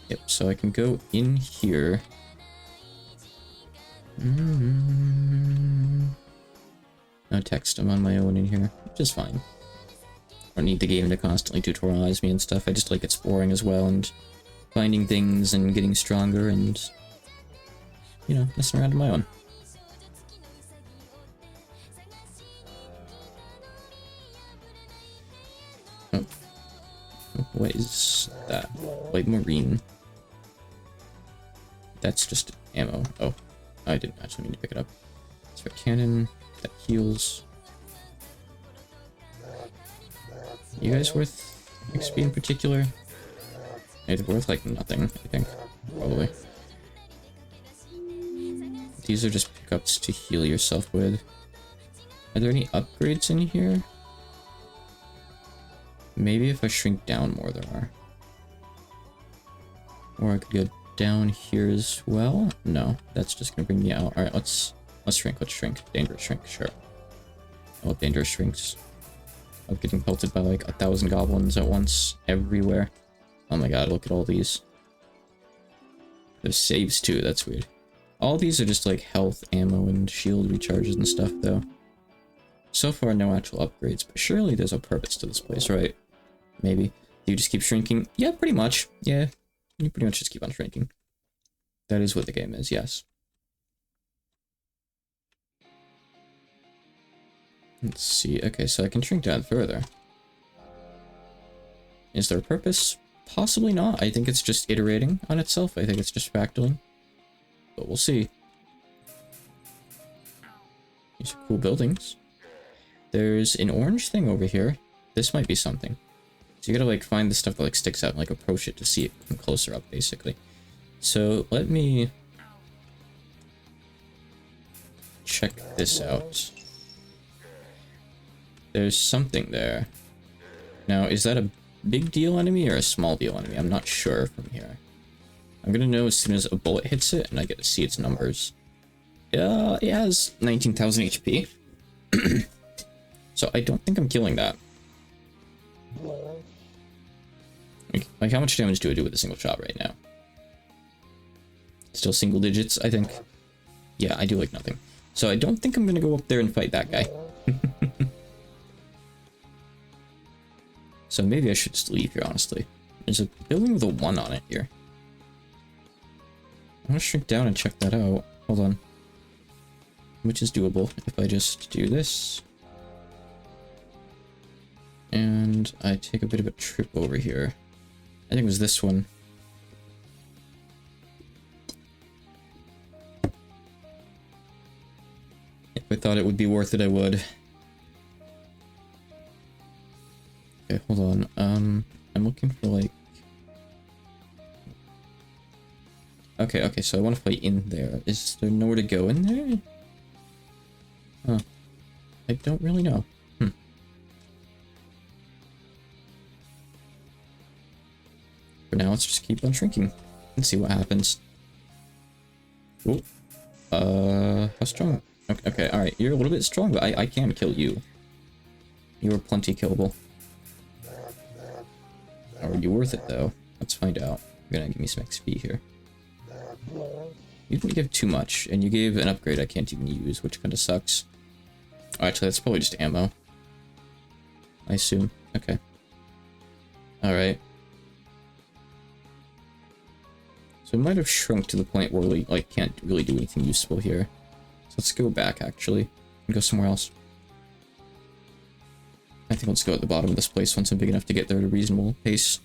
Yep, so I can go in here. No text, I'm on my own in here, which is fine. I don't need the game to constantly tutorialize me and stuff, I just like exploring as well and finding things and getting stronger and, you know, messing around on my own. Oh. What is that? White marine. That's just ammo. Oh, I didn't actually need to pick it up. It's for cannon. That heals. You guys worth XP in particular? It's worth like nothing, I think. Probably. These are just pickups to heal yourself with. Are there any upgrades in here? Maybe if I shrink down more there are. Or I could go down here as well. No, that's just gonna bring me out. Alright, let's shrink, let's shrink. Dangerous shrink, sure. I love dangerous shrinks. I'm getting pelted by like 1,000 goblins at once, everywhere. Oh my god, look at all these. There's saves too, that's weird. All these are just like health, ammo, and shield recharges and stuff though. So far, no actual upgrades, but surely there's a purpose to this place, right? Maybe. Do you just keep shrinking? Yeah, pretty much. Yeah, you pretty much just keep on shrinking. That is what the game is, yes. Let's see. Okay, so I can shrink down further. Is there a purpose? Possibly not. I think it's just iterating on itself. I think it's just fractaling. But we'll see. These are cool buildings. There's an orange thing over here. This might be something. So you gotta like find the stuff that like sticks out and like approach it to see it from closer up, basically. So let me check this out. There's something there. Now, is that a big deal enemy or a small deal enemy? I'm not sure from here. I'm gonna know as soon as a bullet hits it and I get to see its numbers. It has 19,000 HP. So I don't think I'm killing that. Like, how much damage do I do with a single shot right now? Still single digits, I think. Yeah, I do like nothing. So I don't think I'm gonna go up there and fight that guy. So maybe I should just leave here, honestly. There's a building with a 1 on it here. I'm gonna shrink down and check that out. Hold on. Which is doable if I just do this. And I take a bit of a trip over here. I think it was this one. If I thought it would be worth it, I would. Okay, hold on. I'm looking for like... Okay, so I want to fight in there. Is there nowhere to go in there? Huh. I don't really know. For now, let's just keep on shrinking and see what happens. Oh, how strong? Okay, alright. You're a little bit strong, but I can kill you. You are plenty killable. Are you worth it, though? Let's find out. You're gonna give me some XP here. You didn't give too much, and you gave an upgrade I can't even use, which kind of sucks. Oh, actually, that's probably just ammo. I assume. Okay. Alright. So it might have shrunk to the point where we, like, can't really do anything useful here. So let's go back, actually, and go somewhere else. I think let's go at the bottom of this place once I'm big enough to get there at a reasonable pace.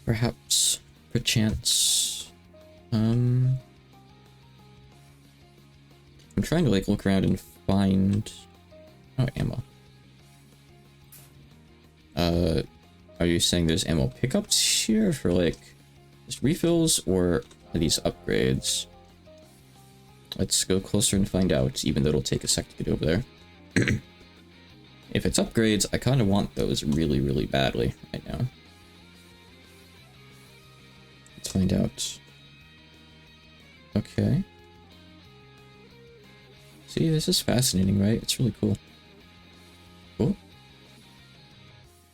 Perhaps, perchance. I'm trying to, like, look around and find... Oh, ammo. Are you saying there's ammo pickups here for, like, just refills, or are these upgrades? Let's go closer and find out, even though it'll take a sec to get over there. If it's upgrades, I kind of want those really, really badly right now. Let's find out. Okay. See, this is fascinating, right? It's really cool. Cool.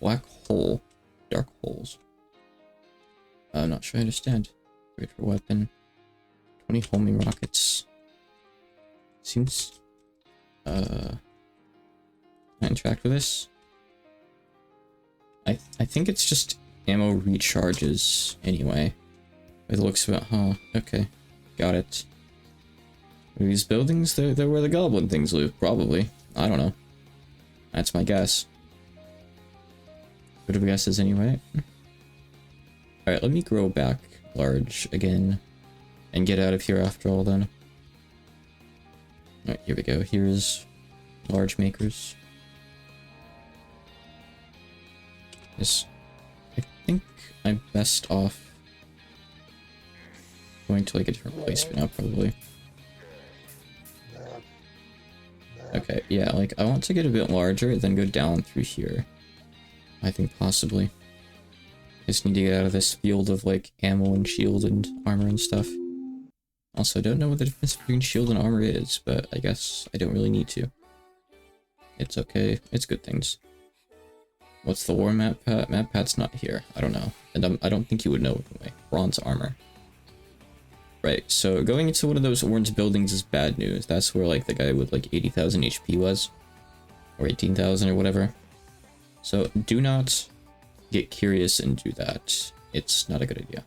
Black hole. Dark holes. I'm not sure I understand. Great for weapon. 20 homing rockets. Seems... Can I interact with this? I think it's just ammo recharges anyway. By the looks of it, huh? Okay. Got it. These buildings, they're where the goblin things live, probably. I don't know. That's my guess. Good of guesses anyway. Alright, let me grow back large again. And get out of here after all then. Alright, here we go. Here's large makers. Yes. I think I'm best off going to like a different place for now, probably. Okay, yeah, like I want to get a bit larger, then go down through here. I think possibly. I just need to get out of this field of like ammo and shield and armor and stuff. Also, I don't know what the difference between shield and armor is, but I guess I don't really need to. It's okay. It's good things. What's the war map pat? Map pat's not here. I don't know. And I don't think you would know anyway. Bronze armor. Right, so going into one of those orange buildings is bad news. That's where like the guy with like 80,000 HP was. Or 18,000 or whatever. So do not get curious and do that. It's not a good idea.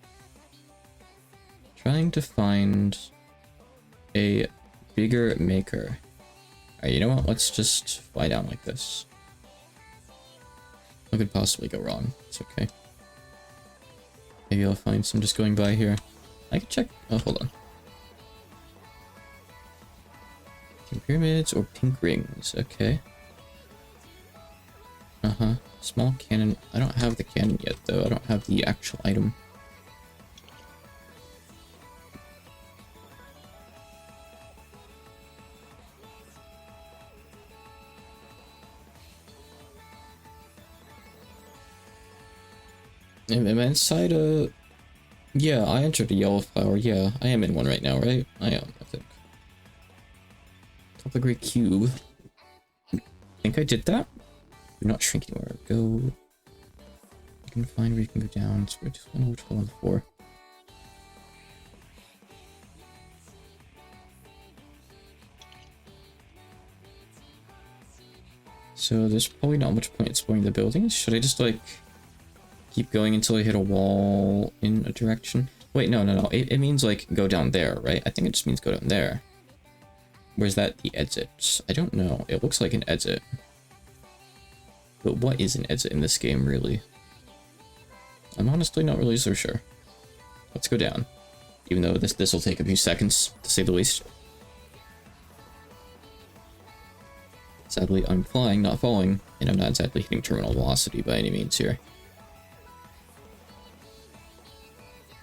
Trying to find a bigger maker. Alright, you know what? Let's just fly down like this. What could possibly go wrong? It's okay. Maybe I'll find some just going by here. I can check. Oh, hold on. Pink pyramids or pink rings. Okay. Uh-huh. Small cannon. I don't have the cannon yet, though. I don't have the actual item. Am I inside a... Yeah, I entered a yellow flower. Yeah, I am in one right now, right? I am, I think. Top of the Great Cube. I think I did that? Do not shrink anywhere. Go... You can find where you can go down. So I just want to know which one for. So there's probably not much point exploring the buildings. Should I just, like... keep going until I hit a wall in a direction? Wait, no. It means, like, go down there, right? I think it just means go down there. Where's that the exit? I don't know. It looks like an exit. But what is an exit in this game, really? I'm honestly not really so sure. Let's go down. Even though this will take a few seconds, to say the least. Sadly, I'm flying, not falling, and I'm not exactly hitting terminal velocity by any means here.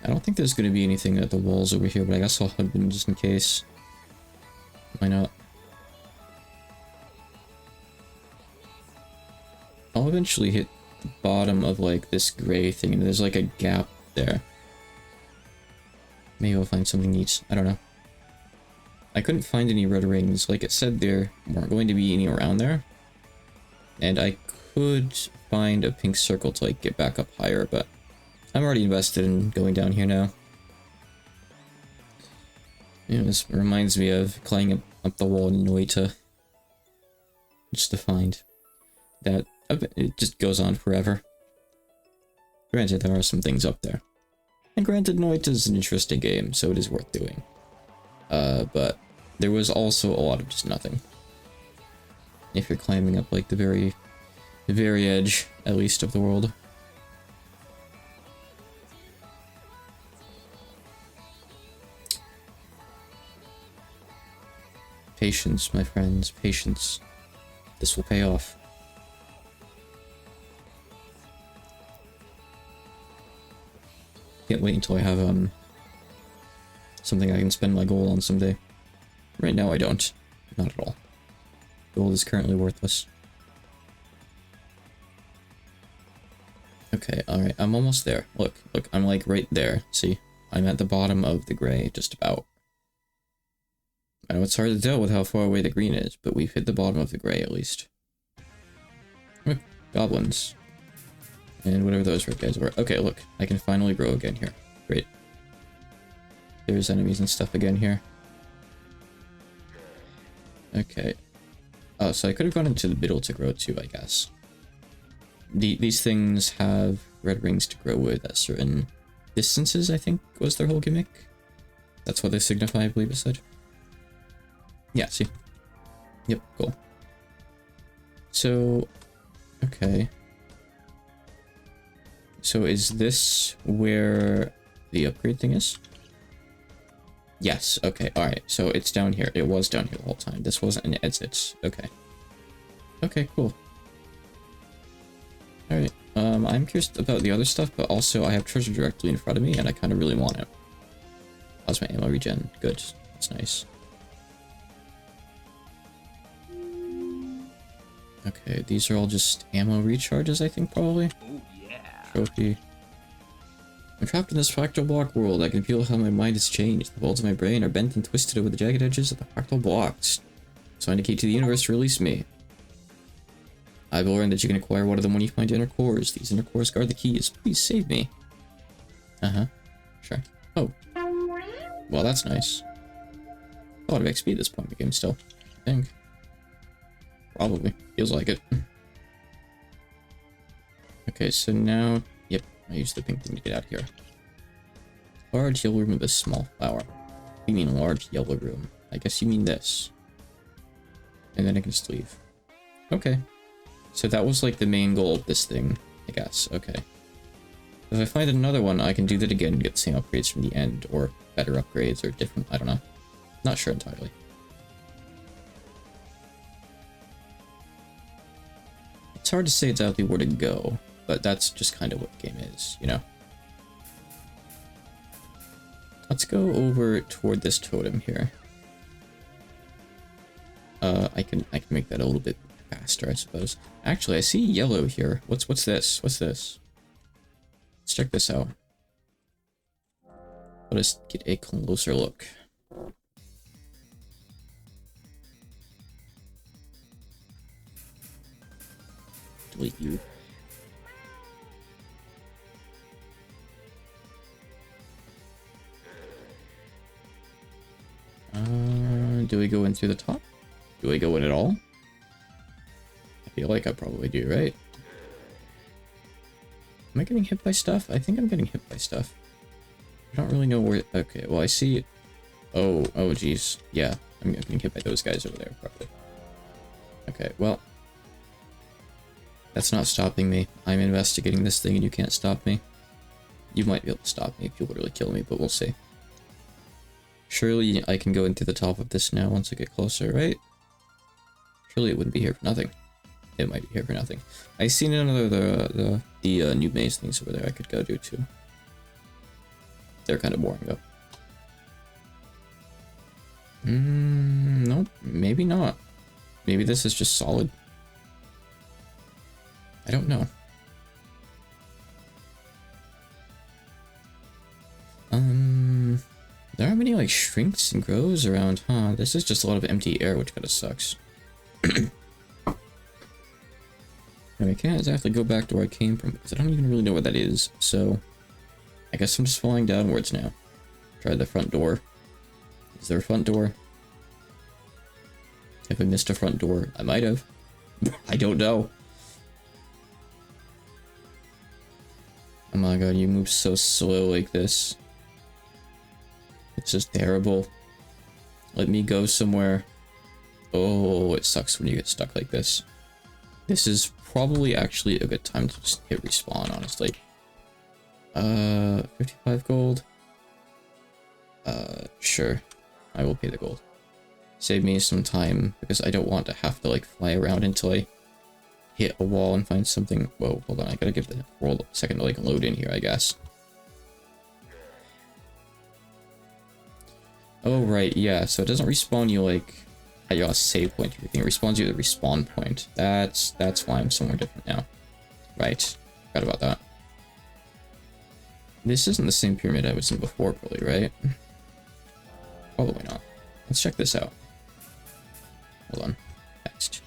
I don't think there's going to be anything at the walls over here, but I guess I'll hug them just in case. Why not? I'll eventually hit the bottom of, like, this gray thing, and there's, like, a gap there. Maybe I'll find something neat. I don't know. I couldn't find any red rings. Like it said, there weren't going to be any around there. And I could find a pink circle to like get back up higher, but I'm already invested in going down here now. You know, this reminds me of climbing up the wall in Noita. Just to find that it just goes on forever. Granted, there are some things up there. And granted, Noita is an interesting game, so it is worth doing. But there was also a lot of just nothing. If you're climbing up like the very edge, at least, of the world. Patience, my friends, patience. This will pay off. Can't wait until I have something I can spend my gold on someday. Right now I don't. Not at all. Gold is currently worthless. Okay, alright, I'm almost there. Look, I'm like right there. See? I'm at the bottom of the gray, just about. I know it's hard to tell with how far away the green is, but we've hit the bottom of the gray at least. Look, goblins. And whatever those red guys were. Okay, look, I can finally grow again here. Great. There's enemies and stuff again here. Okay. Oh, so I could have gone into the middle to grow too, I guess. These things have red rings to grow with at certain distances, I think, was their whole gimmick. That's what they signify, I believe it said. Yeah, see? Yep, cool. So, okay. So is this where the upgrade thing is? Yes, okay, alright. So it's down here. It was down here the whole time. This wasn't an exit. Okay. Okay, cool. Alright, I'm curious about the other stuff, but also I have treasure directly in front of me, and I kind of really want it. How's my ammo regen? Good. That's nice. Okay, these are all just ammo recharges, I think, probably. Oh, yeah. Trophy. I'm trapped in this fractal block world. I can feel how my mind has changed. The walls of my brain are bent and twisted over the jagged edges of the fractal blocks. So I indicate to the universe to release me. I've learned that you can acquire one of them when you find inner cores. These inner cores guard the keys. Please save me. Uh-huh. Sure. Oh. Well, that's nice. A lot of XP at this point in the game still, I think. Probably. Feels like it. Okay, so now... Yep, I use the pink thing to get out of here. Large yellow room with a small flower. You mean large yellow room? I guess you mean this. And then I can just leave. Okay. So that was like the main goal of this thing, I guess. Okay. If I find another one, I can do that again and get the same upgrades from the end, or better upgrades, or different, I don't know. Not sure entirely. It's hard to say exactly where to go, but that's just kind of what the game is, you know? Let's go over toward this totem here. I can make that a little bit faster, I suppose. Actually, I see yellow here. What's this? What's this? Let's check this out. Let us get a closer look. Delete you. Do we go in through the top? Do we go in at all? I feel like I probably do, right? Am I getting hit by stuff? I think I'm getting hit by stuff. I don't really know where... Okay, well, I see... Oh, geez. Yeah, I'm getting hit by those guys over there, probably. Okay, well... That's not stopping me. I'm investigating this thing and you can't stop me. You might be able to stop me if you literally kill me, but we'll see. Surely I can go into the top of this now once I get closer, right? Surely it wouldn't be here for nothing. It might be here for nothing. I seen another the new maze things over there I could go do too. They're kind of boring though. Nope, maybe not. Maybe this is just solid. I don't know. There aren't many like shrinks and grows around, huh? This is just a lot of empty air, which kind of sucks. I can't exactly go back to where I came from because I don't even really know where that is. So I guess I'm just falling downwards now. Try the front door. Is there a front door? Have I missed a front door? I might have. I don't know. Oh my god, you move so slow like this. It's just terrible. Let me go somewhere. Oh, it sucks when you get stuck like this. This is probably actually a good time to just hit respawn, honestly. 55 gold. Sure. I will pay the gold. Save me some time, because I don't want to have to, like, fly around until I hit a wall and find something. Whoa, hold on, I gotta give the world a second to, like, load in here, I guess. Oh, right, yeah, so it doesn't respawn you, like, at your save point or anything. It respawns you at the respawn point. That's why I'm somewhere different now. Right, forgot about that. This isn't the same pyramid I was in before, probably, right? Probably not. Let's check this out. Hold on. Next.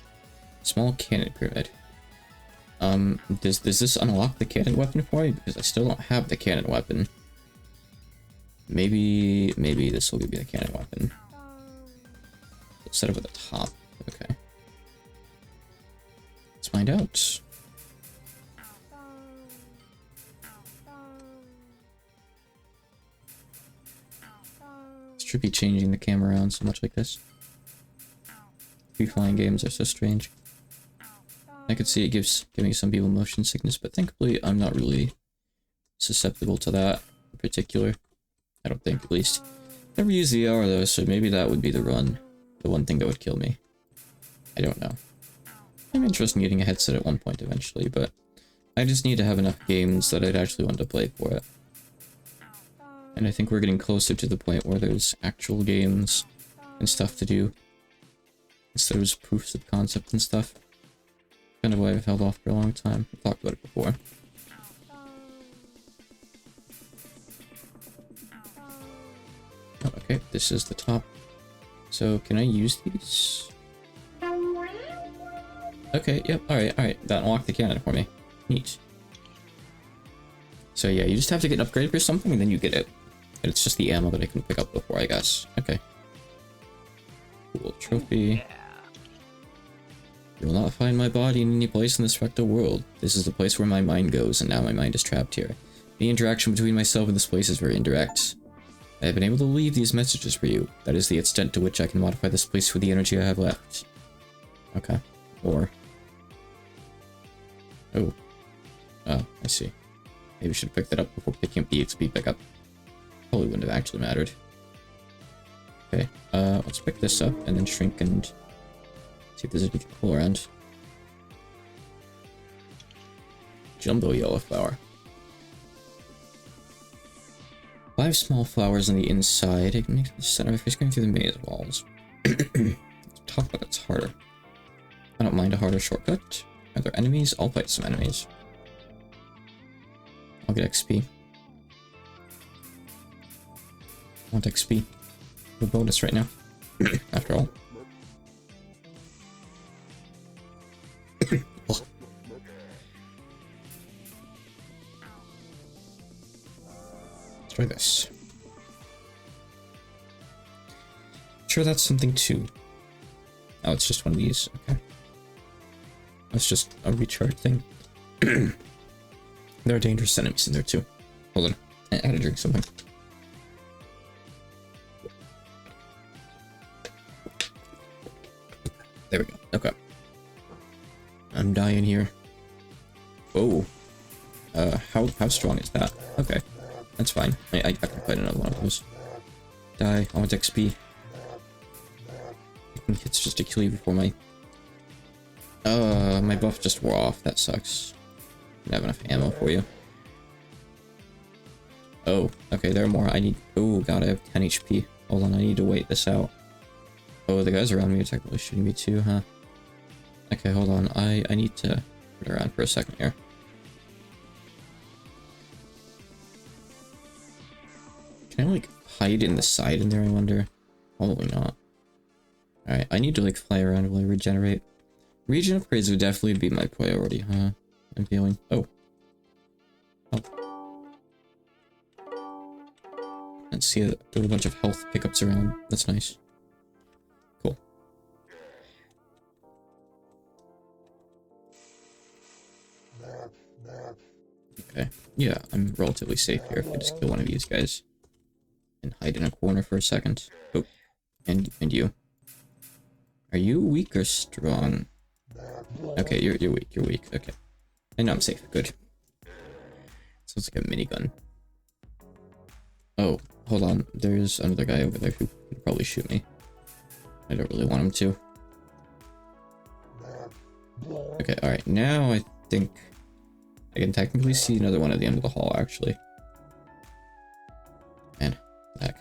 Small cannon pyramid. Does this unlock the cannon weapon for me? Because I still don't have the cannon weapon. Maybe this will give me the cannon weapon. Let's set up at the top. Okay. Let's find out. Should be changing the camera around so much like this. Free flying games are so strange. I could see it giving some people motion sickness, but thankfully I'm not really susceptible to that in particular. I don't think, at least. Never use VR though, so maybe that would be the one thing that would kill me. I don't know. I'm interested in getting a headset at one point eventually, but I just need to have enough games that I'd actually want to play for it. And I think we're getting closer to the point where there's actual games and stuff to do, instead of just proofs of concept and stuff. Kind of why I've held off for a long time. I've talked about it before. Oh, okay, this is the top. So can I use these? Okay, yep, alright. That unlocked the cannon for me. Neat. So yeah, you just have to get an upgrade for something and then you get it. And it's just the ammo that I couldn't pick up before, I guess. Okay. Cool trophy. You will not find my body in any place in this fractal world. This is the place where my mind goes, and now my mind is trapped here. The interaction between myself and this place is very indirect. I have been able to leave these messages for you. That is the extent to which I can modify this place with the energy I have left. Okay. Or... oh. Oh, I see. Maybe I should have picked that up before picking up the XP pickup. Probably wouldn't have actually mattered. Okay, let's pick this up and then shrink and see if there's anything cool around. Jumbo yellow flower. 5 small flowers on the inside. It makes the center of the face going through the maze walls. It's tough, but it's harder. I don't mind a harder shortcut. Are there enemies? I'll fight some enemies. I'll get XP. I want XP. The bonus right now. After all. Let's try this. Sure, that's something too. Oh, it's just one of these. Okay. That's just a recharge thing. There are dangerous enemies in there too. Hold on. I had to drink something. There we go. Okay. I'm dying here. Oh. How strong is that? Okay. That's fine. I can fight another one of those. Die. I want XP. It's just to kill you before my... my buff just wore off. That sucks. I don't have enough ammo for you. Oh, okay, there are more. I need... oh, god, I have 10 HP. Hold on, I need to wait this out. Oh, the guys around me are technically shooting me too, huh? Okay, hold on. I need to put around for a second here. Can I, like, hide in the side in there, I wonder? Probably not. Alright, I need to, like, fly around while I regenerate. Region upgrades would definitely be my priority, huh? I'm feeling... Oh. Let's see, there are a bunch of health pickups around. That's nice. Cool. Okay. Yeah, I'm relatively safe here if I just kill one of these guys. And hide in a corner for a second. Oh. And you. Are you weak or strong? Okay, you're weak, you're weak. Okay. And I'm safe. Good. Sounds like a minigun. Oh, hold on. There's another guy over there who could probably shoot me. I don't really want him to. Okay, alright. Now I think I can technically see another one at the end of the hall, actually. Man, heck.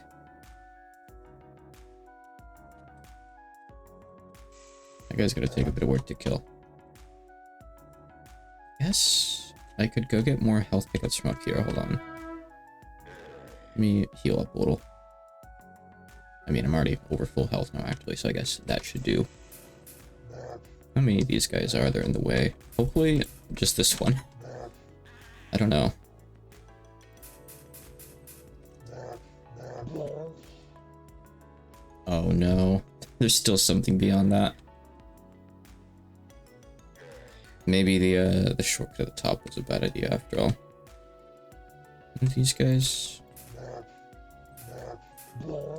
That guy's gonna take a bit of work to kill. Yes, I could go get more health pickups from up here. Hold on. Let me heal up a little. I mean, I'm already over full health now, actually, so I guess that should do. How many of these guys are there in the way? Hopefully, just this one. I don't know. Oh no. There's still something beyond that. Maybe the shortcut at the top was a bad idea after all. And these guys...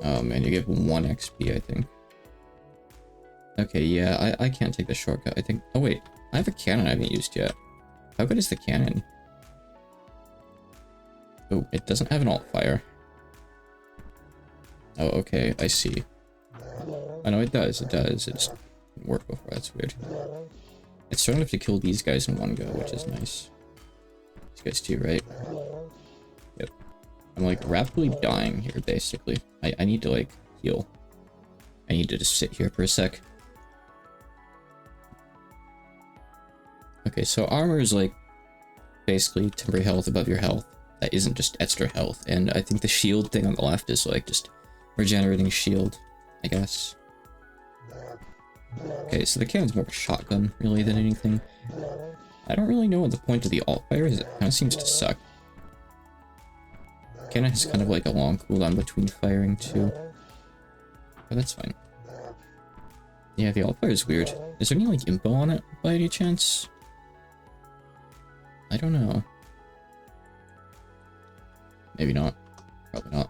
Oh man, you get 1 XP, I think. Okay, yeah, I can't take the shortcut, I think. Oh wait, I have a cannon I haven't used yet. How good is the cannon? Oh, it doesn't have an alt fire. Oh, okay, I see. I know it does, it does. It just didn't work before, that's weird. It's strong enough to kill these guys in one go, which is nice. These guys too, right? Yep. I'm like rapidly dying here, basically. I need to like heal. I need to just sit here for a sec. Okay, so armor is like basically temporary health above your health. That isn't just extra health. And I think the shield thing on the left is like just regenerating shield, I guess. Okay, so the cannon's more of a shotgun, really, than anything. I don't really know what the point of the alt fire is. It kind of seems to suck. Cannon has kind of like a long cooldown between firing, too. But that's fine. Yeah, the alt fire is weird. Is there any, like, info on it, by any chance? I don't know. Maybe not. Probably not.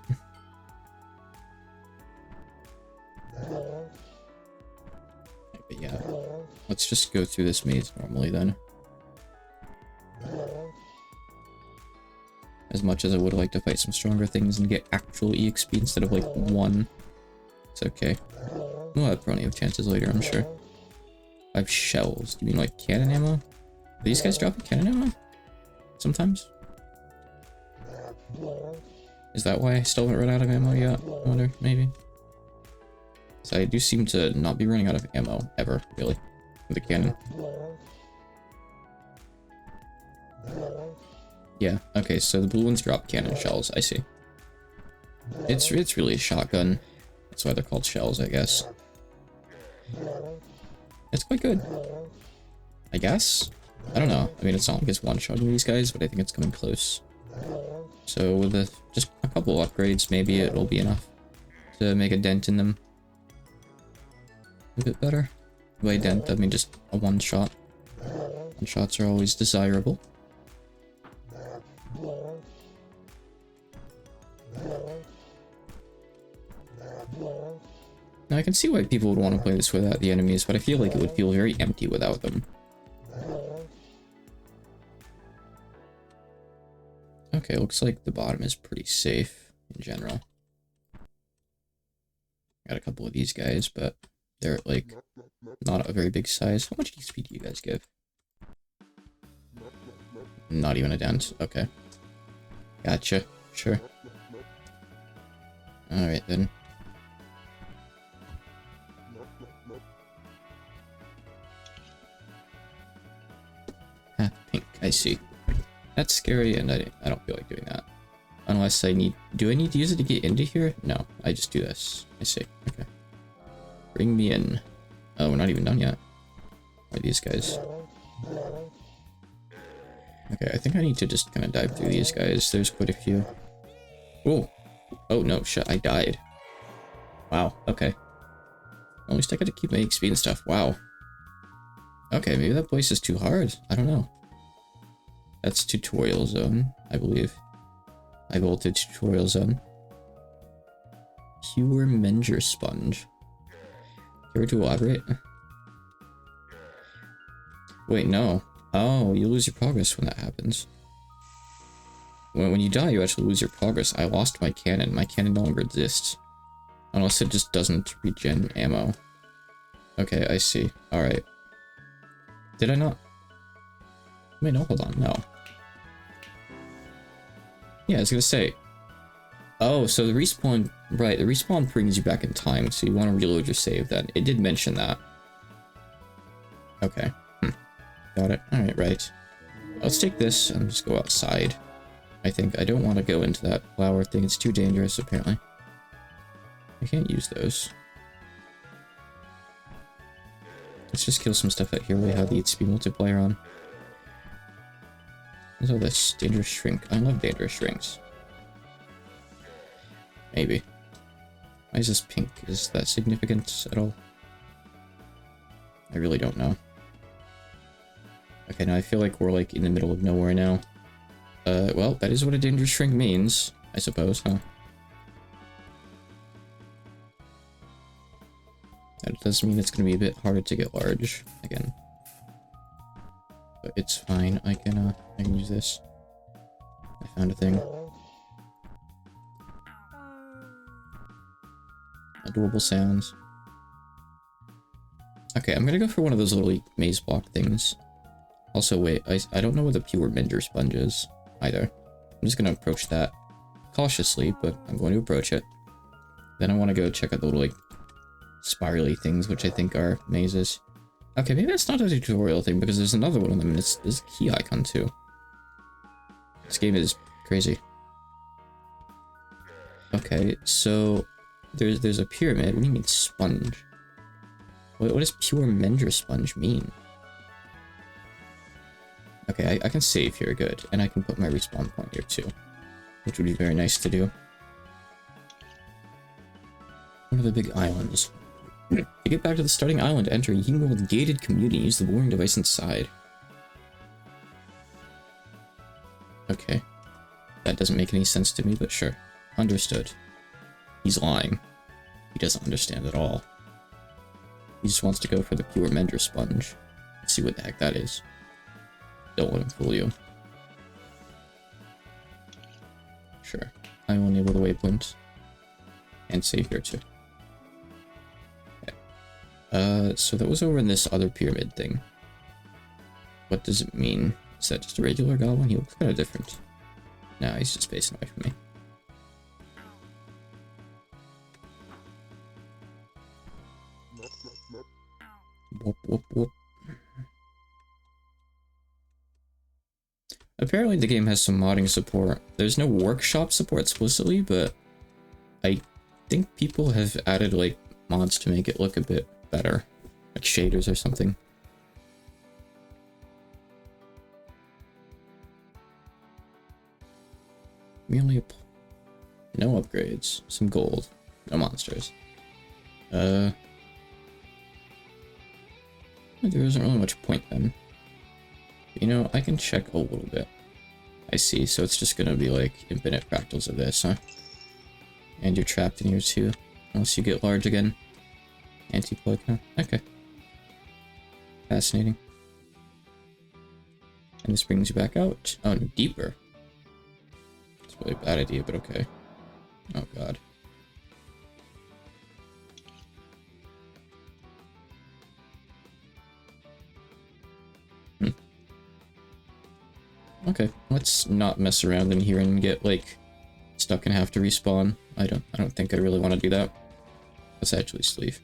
But yeah, let's just go through this maze normally then. As much as I would like to fight some stronger things and get actual EXP instead of like 1. It's okay. We'll have plenty of chances later, I'm sure. 5 shells. Do you mean like cannon ammo? Are these guys dropping cannon ammo? Sometimes? Is that why I still haven't run out of ammo yet? I wonder, maybe. So I do seem to not be running out of ammo, ever, really, with the cannon. Yeah, okay, so the blue ones drop cannon shells, I see. It's really a shotgun. That's why they're called shells, I guess. It's quite good. I guess? I don't know. I mean, it's not like it's one-shotting these guys, but I think it's coming close. So with just a couple upgrades, maybe it'll be enough to make a dent in them. A bit better. By dent, I mean just a one-shot. One-shots are always desirable. Now I can see why people would want to play this without the enemies, but I feel like it would feel very empty without them. Okay, looks like the bottom is pretty safe in general. Got a couple of these guys, but they're like not a very big size. How much XP do you guys give? Not even a dent. Okay. Gotcha. Sure. Alright then. Ah, pink. I see. That's scary, and I don't feel like doing that. Unless I need... Do I need to use it to get into here? No, I just do this. I see. Okay. Bring me in. Oh, we're not even done yet. Why are these guys? Okay, I think I need to just kind of dive through these guys. There's quite a few. Oh! Oh no, shit, I died. Wow, okay. At least I got to keep my XP and stuff. Wow. Okay, maybe that place is too hard. I don't know. That's tutorial zone, I believe. High voltage tutorial zone. Pure Menger sponge. Care to elaborate? Wait, no. Oh, you lose your progress when that happens. When you die, you actually lose your progress. I lost my cannon. My cannon no longer exists. Unless it just doesn't regen ammo. Okay, I see. Alright. Did I not? Wait, no, hold on. No. Yeah, I was gonna say. Oh, so the respawn... Right, the respawn brings you back in time, so you want to reload your save then. It did mention that. Okay. Got it. Alright, right. Let's take this and just go outside. I think I don't want to go into that flower thing. It's too dangerous, apparently. I can't use those. Let's just kill some stuff out here. We have the XP multiplier on. What's all this? Dangerous shrink. I love dangerous shrinks. Maybe. Why is this pink? Is that significant at all? I really don't know. Okay, now I feel like we're like in the middle of nowhere now. Well, that is what a dangerous shrink means, I suppose, huh? That does mean it's gonna be a bit harder to get large again. But it's fine. I can use this. I found a thing. Adorable sounds. Okay, I'm gonna go for one of those little maze block things. Also, wait, I don't know where the pure Menger sponge is either. I'm just gonna approach that cautiously, but I'm going to approach it. Then I want to go check out the little like spirally things, which I think are mazes. Okay, maybe that's not a tutorial thing because there's another one of them, and there's a key icon too. This game is crazy. Okay, so there's a pyramid. What do you mean sponge? What does pure Menger sponge mean? Okay, I can save here, good. And I can put my respawn point here too, which would be very nice to do. One of the big islands. To get back to the starting island, enter Yingworld gated community. Use the boarding device inside. Okay. That doesn't make any sense to me, but sure. Understood. He's lying. He doesn't understand at all. He just wants to go for the pure Menger sponge. Let's see what the heck that is. Don't let him fool you. Sure. I will enable the waypoint. And save here too. Okay. So that was over in this other pyramid thing. What does it mean? Is that just a regular goblin? He looks kind of different. No, he's just facing away from me. Whoop, whoop, whoop. Apparently the game has some modding support. There's no workshop support explicitly, but I think people have added like mods to make it look a bit better. Like shaders or something. Merely no upgrades. Some gold. No monsters. There isn't really much point then. You know, I can check a little bit. I see, so it's just gonna be like infinite fractals of this, huh? And you're trapped in here too, unless you get large again. Anti-plug, huh? Okay. Fascinating. And this brings you back out. Oh, no, deeper. It's really a bad idea, but okay. Oh god. Okay, let's not mess around in here and get like stuck and have to respawn. I don't think I really want to do that. Let's actually sleeve.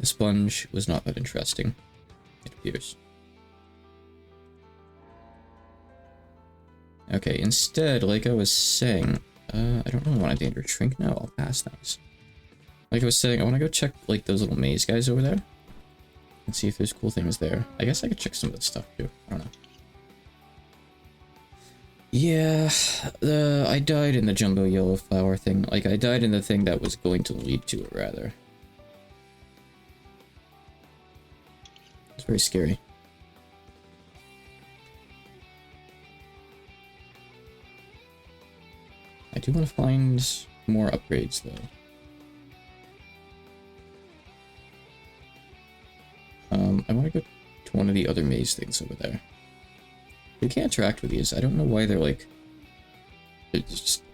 The sponge was not that interesting, it appears. Okay, instead, like I was saying, I don't really want a dangerous shrink. No, I'll pass those. Like I was saying, I want to go check, like, those little maze guys over there. And see if there's cool things there. I guess I could check some of this stuff, too. I don't know. Yeah, I died in the jumbo yellow flower thing. Like, I died in the thing that was going to lead to it, rather. It's very scary. I do want to find more upgrades, though. I want to go to one of the other maze things over there. We can't interact with these. I don't know why they're like...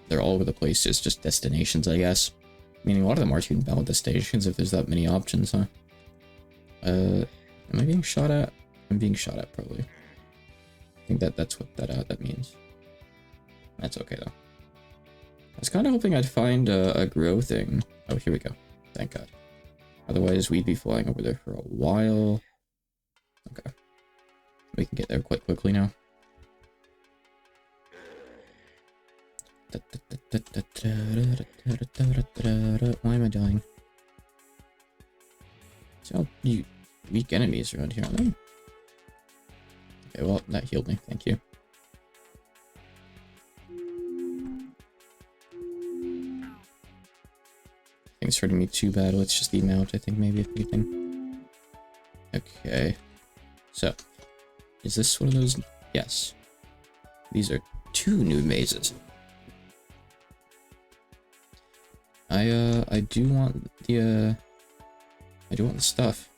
They're all over the place. It's just destinations, I guess. Meaning a lot of them aren't even valid destinations if there's that many options, huh? Am I being shot at? I'm being shot at, probably. I think that's what that means. That's okay, though. I was kind of hoping I'd find a grow thing. Oh, here we go. Thank God. Otherwise, we'd be flying over there for a while. Okay. We can get there quite quickly now. Why am I dying? See how weak enemies around here, aren't they? Okay, well, that healed me. Thank you. It's hurting me too bad. It's just the amount, I think, maybe, if anything. Okay. So, is this one of those? Yes. These are 2 new mazes. I do want the, stuff.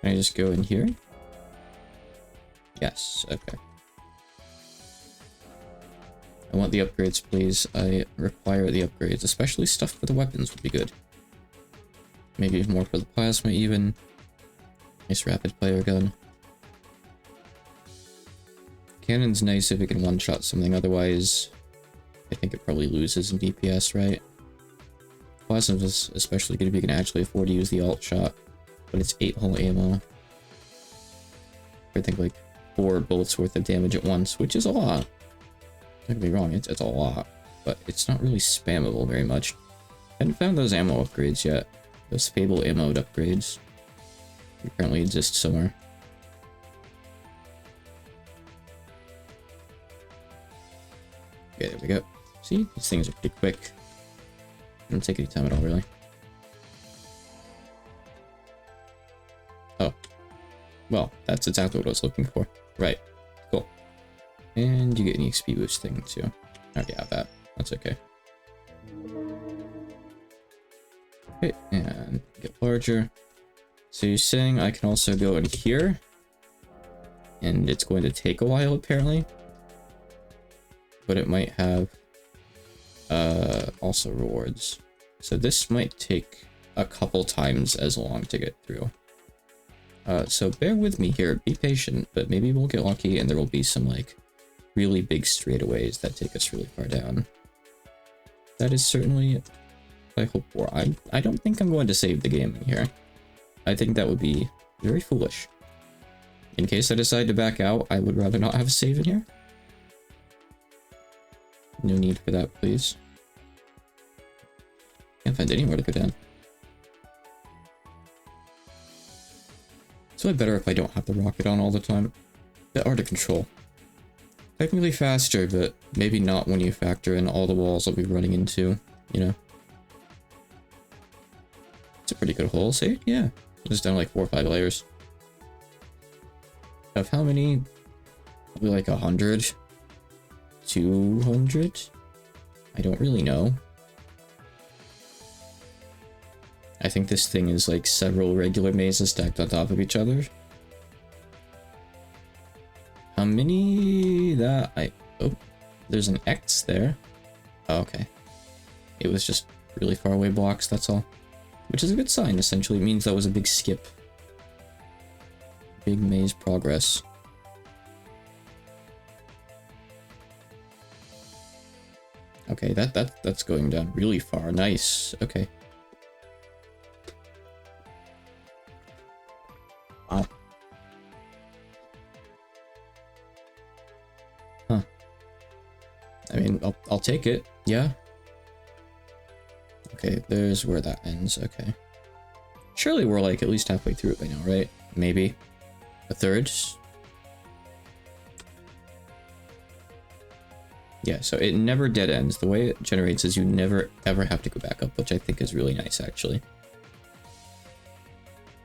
Can I just go in here? Yes, okay. I want the upgrades, please. I require the upgrades, especially stuff for the weapons would be good. Maybe more for the plasma, even. Nice rapid fire gun. Cannon's nice if it can one-shot something, otherwise I think it probably loses in DPS, right? Plasma's especially good if you can actually afford to use the alt shot, but it's 8 hull ammo. I think like 4 bullets worth of damage at once, which is a lot. Don't get me wrong, it's a lot, but it's not really spammable very much. Haven't found those ammo upgrades yet. Those Fable ammo upgrades. They apparently exist somewhere. Okay, there we go. See? These things are pretty quick. Don't take any time at all, really. Oh. Well, that's exactly what I was looking for. Right. Cool. And you get an XP boost thing, too. I already have that. That's okay. Okay, and get larger. So you're saying I can also go in here? And it's going to take a while, apparently. But it might have also rewards. So this might take a couple times as long to get through. So bear with me here, be patient, but maybe we'll get lucky and there will be some like really big straightaways that take us really far down. That is certainly what I hope for. I don't think I'm going to save the game in here. I think that would be very foolish. In case I decide to back out, I would rather not have a save in here. No need for that, please. Can't find anywhere to go down. It's way better if I don't have the rocket on all the time. The art of control. Technically faster, but maybe not when you factor in all the walls I'll be running into, you know? It's a pretty good hole, see? Yeah. Just done like 4 or 5 layers. Of how many? Probably like 100? 200? I don't really know. I think this thing is like several regular mazes stacked on top of each other. How many that oh, there's an X there. Oh, okay. It was just really far away blocks, that's all. Which is a good sign, essentially. It means that was a big skip. Big maze progress. Okay, that's going down really far. Nice. Okay. Wow. Huh. I mean, I'll take it. Yeah. Okay, there's where that ends. Okay. Surely we're like at least halfway through it by now, right? Maybe a third. Yeah, so it never dead ends. The way it generates is you never ever have to go back up, which I think is really nice, actually.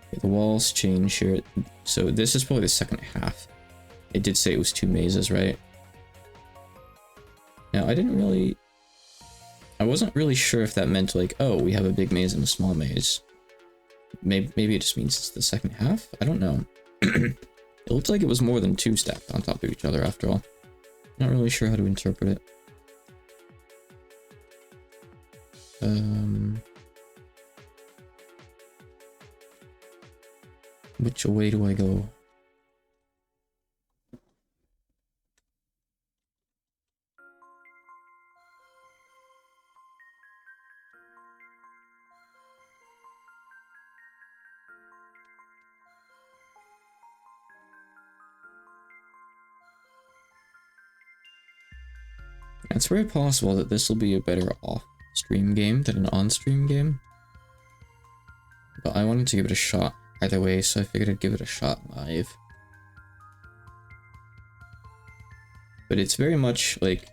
Okay, the walls change here. So this is probably the second half. It did say it was 2 mazes, right? Now, I wasn't really sure if that meant like, oh, we have a big maze and a small maze. Maybe it just means it's the second half? I don't know. It looked like it was more than 2 stacked on top of each other after all. Not really sure how to interpret it. Which way do I go? It's very possible that this will be a better off-stream game than an on-stream game. But I wanted to give it a shot either way, so I figured I'd give it a shot live. But it's very much like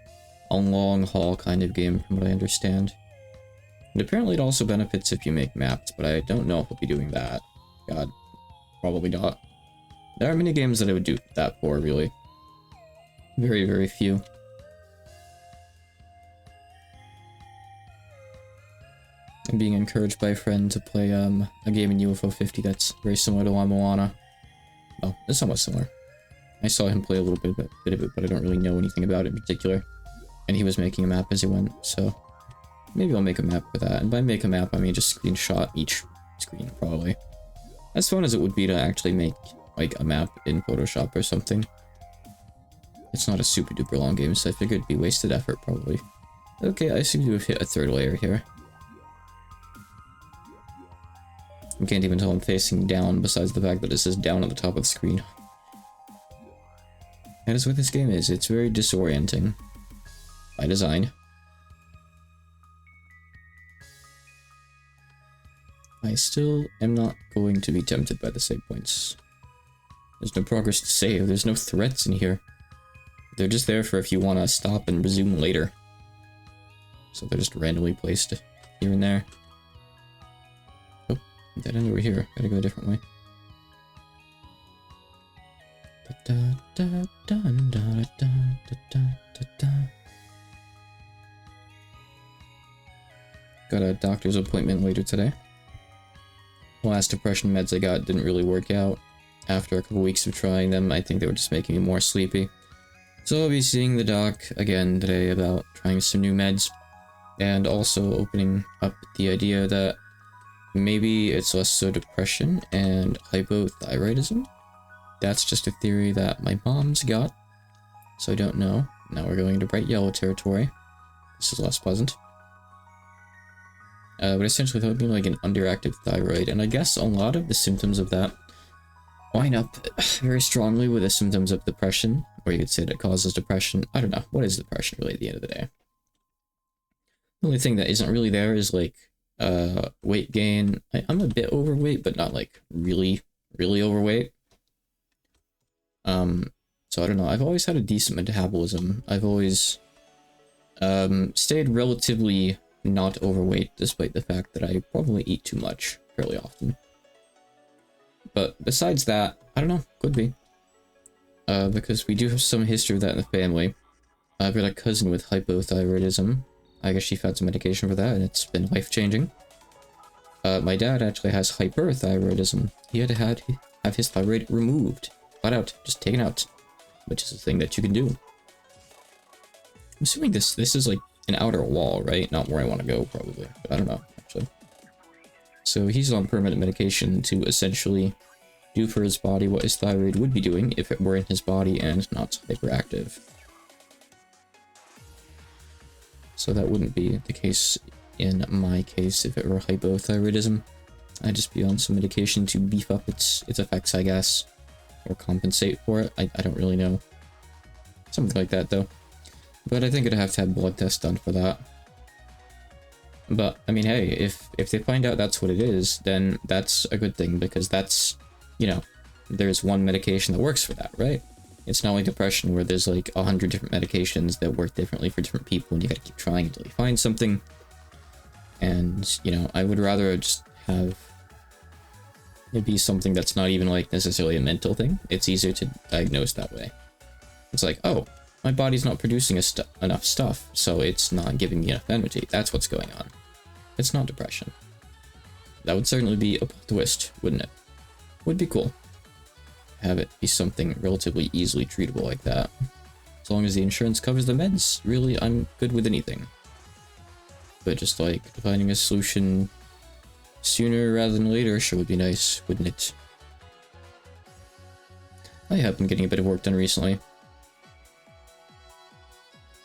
a long haul kind of game from what I understand. And apparently it also benefits if you make maps, but I don't know if we'll be doing that. God, probably not. There are many games that I would do that for, really. Very, very few. I'm being encouraged by a friend to play a game in UFO 50 that's very similar to La Moana. Well, it's somewhat similar. I saw him play a little bit of it, but I don't really know anything about it in particular. And he was making a map as he went, so maybe I'll make a map for that. And by make a map, I mean just screenshot each screen, probably. As fun as it would be to actually make like a map in Photoshop or something. It's not a super duper long game, so I figured it'd be wasted effort, probably. Okay, I seem to have hit a 3rd layer here. I can't even tell I'm facing down, besides the fact that it says down at the top of the screen. That is what this game is. It's very disorienting. By design. I still am not going to be tempted by the save points. There's no progress to save. There's no threats in here. They're just there for if you want to stop and resume later. So they're just randomly placed here and there. Dead end over here. Gotta go a different way. Got a doctor's appointment later today. The last depression meds I got didn't really work out. After a couple weeks of trying them, I think they were just making me more sleepy. So I'll be seeing the doc again today about trying some new meds. And also opening up the idea that maybe it's less so depression and hypothyroidism. That's just a theory that my mom's got, so I don't know. Now we're going into bright yellow territory. This is less pleasant. But essentially that would be like an underactive thyroid, and I guess a lot of the symptoms of that line up very strongly with the symptoms of depression, or you could say that it causes depression. I don't know. What is depression really at the end of the day? The only thing that isn't really there is like weight gain. I'm a bit overweight, but not like really overweight. So I don't know. I've always had a decent metabolism. I've always stayed relatively not overweight, despite the fact that I probably eat too much fairly often. But besides that, I don't know. Could be. Because we do have some history of that in the family. I've got a cousin with hypothyroidism. I guess she had some medication for that, and it's been life-changing. My dad actually has hyperthyroidism. He had to have his thyroid removed. Flat out. Just taken out. Which is a thing that you can do. I'm assuming this is like an outer wall, right? Not where I want to go, probably. But I don't know, actually. So he's on permanent medication to essentially do for his body what his thyroid would be doing if it were in his body and not hyperactive. So that wouldn't be the case in my case if it were hypothyroidism. I'd just be on some medication to beef up its effects, I guess. Or compensate for it. I don't really know. Something like that, though. But I think I'd have to have blood tests done for that. But, I mean, hey, if they find out that's what it is, then that's a good thing, because that's, you know, there's one medication that works for that, right? It's not like depression where there's like 100 different medications that work differently for different people and you gotta keep trying until you find something. And, you know, I would rather just have it be something that's not even like necessarily a mental thing. It's easier to diagnose that way. It's like, oh, my body's not producing enough stuff, so it's not giving me enough energy. That's what's going on. It's not depression. That would certainly be a twist, wouldn't it? Would be cool. Have it be something relatively easily treatable like that. As long as the insurance covers the meds, really, I'm good with anything. But just like finding a solution sooner rather than later sure would be nice, wouldn't it? I have been getting a bit of work done recently.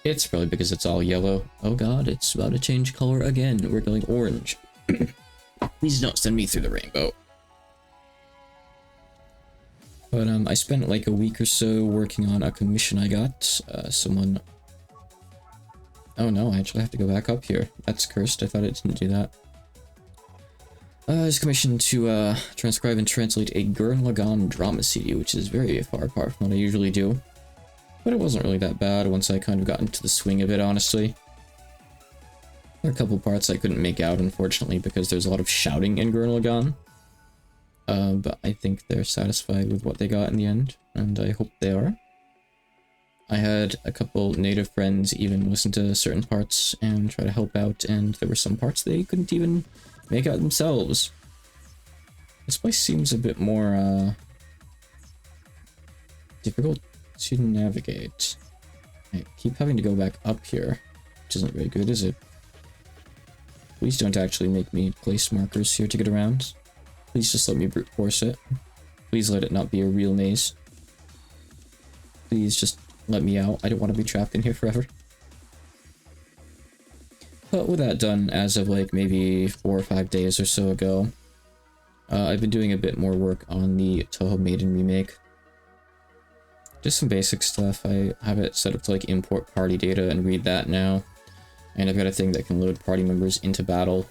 It's probably because it's all yellow. Oh god, it's about to change color again. We're going orange. Please don't send me through the rainbow. But I spent like a week or so working on a commission I got. Someone... Oh no, I actually have to go back up here. That's cursed. I thought it didn't do that. I was commissioned to transcribe and translate a Gurren Lagann drama CD, which is very far apart from what I usually do. But it wasn't really that bad once I kind of got into the swing of it, honestly. There are a couple parts I couldn't make out, unfortunately, because there's a lot of shouting in Gurren Lagann. But I think they're satisfied with what they got in the end, and I hope they are. I had a couple native friends even listen to certain parts and try to help out, and there were some parts they couldn't even make out themselves. This place seems a bit more, difficult to navigate. I keep having to go back up here, which isn't very good, is it? Please don't actually make me place markers here to get around. Please just let me brute force it. Please let it not be a real maze. Please just let me out. I don't want to be trapped in here forever. But with that done, as of like maybe 4 or 5 days or so ago, I've been doing a bit more work on the Toho Maiden remake. Just some basic stuff. I have it set up to like import party data and read that now. And I've got a thing that can load party members into battle.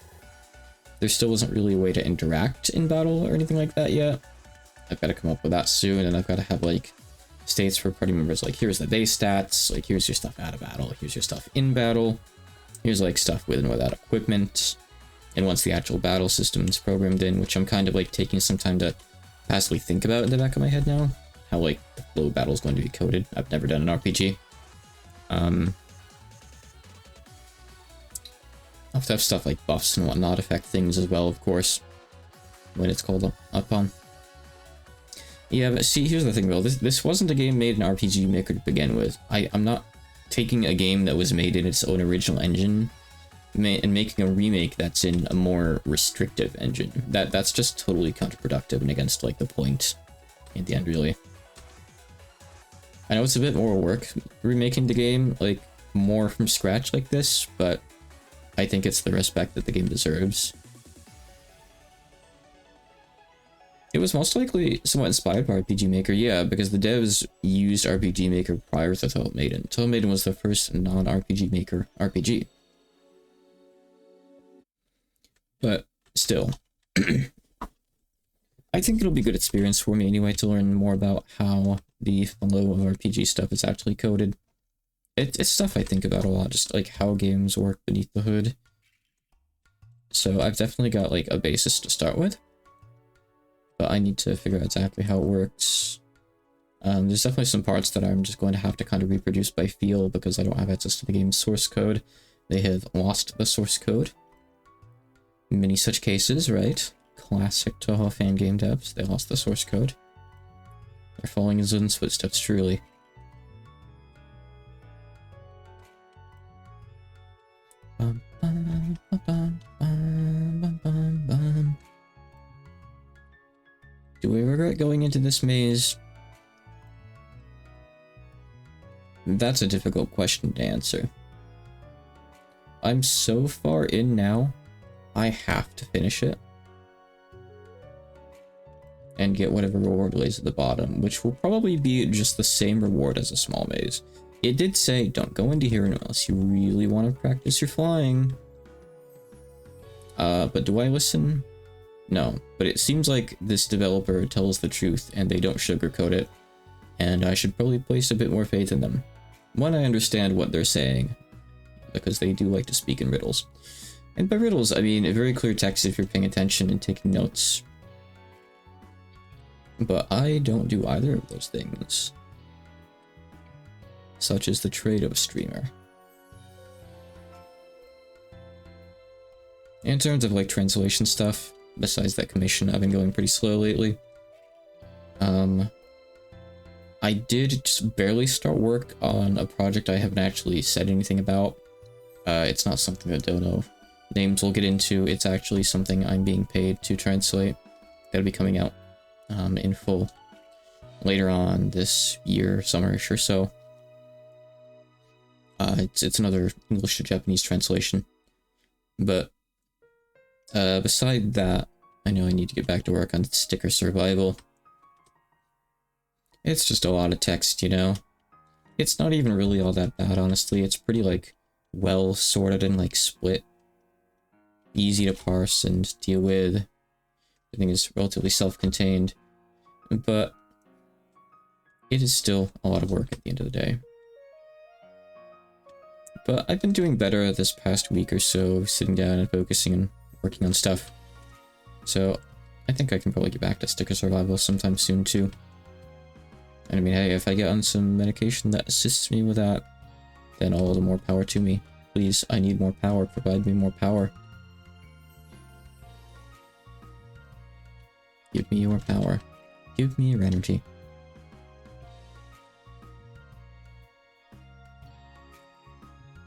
There still isn't really a way to interact in battle or anything like that yet. I've got to come up with that soon, and I've got to have like states for party members, like here's the base stats, like here's your stuff out of battle, here's your stuff in battle, here's like stuff with and without equipment, and once the actual battle system is programmed in, which I'm kind of like taking some time to passively think about in the back of my head now, how like the flow of battle is going to be coded. I've never done an RPG. I'll have to have stuff like buffs and whatnot affect things as well, of course, when it's called upon. Yeah, but see, here's the thing, though. This wasn't a game made in RPG Maker to begin with. I'm not taking a game that was made in its own original engine and making a remake that's in a more restrictive engine. That's just totally counterproductive and against, like, the point in the end, really. I know it's a bit more work remaking the game, like, more from scratch like this, but I think it's the respect that the game deserves. It was most likely somewhat inspired by RPG Maker, yeah, because the devs used RPG Maker prior to Toho Maiden. Toho Maiden was the first non-RPG Maker RPG. But still, I think it'll be a good experience for me anyway to learn more about how the flow of RPG stuff is actually coded. It's stuff I think about a lot, just like how games work beneath the hood. So I've definitely got like a basis to start with. But I need to figure out exactly how it works. There's definitely some parts that I'm just going to have to kind of reproduce by feel because I don't have access to the game's source code. They have lost the source code. In many such cases, right? Classic Toho fan game devs, they lost the source code. They're following in Zun's footsteps, truly. Bum, bum, bum, bum, bum, bum, bum. Do we regret going into this maze? That's a difficult question to answer. I'm so far in now, I have to finish it. And get whatever reward lays at the bottom, which will probably be just the same reward as a small maze. it did say, don't go into here unless you really want to practice your flying. But do I listen? No, but it seems like this developer tells the truth and they don't sugarcoat it. And I should probably place a bit more faith in them. One, I understand what they're saying, because they do like to speak in riddles. And by riddles, I mean very clear text if you're paying attention and taking notes. But I don't do either of those things. Such is the trade of a streamer. In terms of like translation stuff, besides that commission, I've been going pretty slow lately. I did just barely start work on a project I haven't actually said anything about. It's not something that Dono names will get into. It's actually something I'm being paid to translate. That'll be coming out in full later on this year, summerish or so. It's another English to Japanese translation. But beside that, I know I need to get back to work on sticker survival. It's just a lot of text, you know? It's not even really all that bad, honestly. It's pretty, like, well sorted and, like, split. Easy to parse and deal with. Everything is relatively self-contained. But it is still a lot of work at the end of the day. But I've been doing better this past week or so, sitting down and focusing and working on stuff. So I think I can probably get back to sticker survival sometime soon, too. And I mean, hey, if I get on some medication that assists me with that, then all the more power to me. Please, I need more power. Provide me more power. Give me your power. Give me your energy.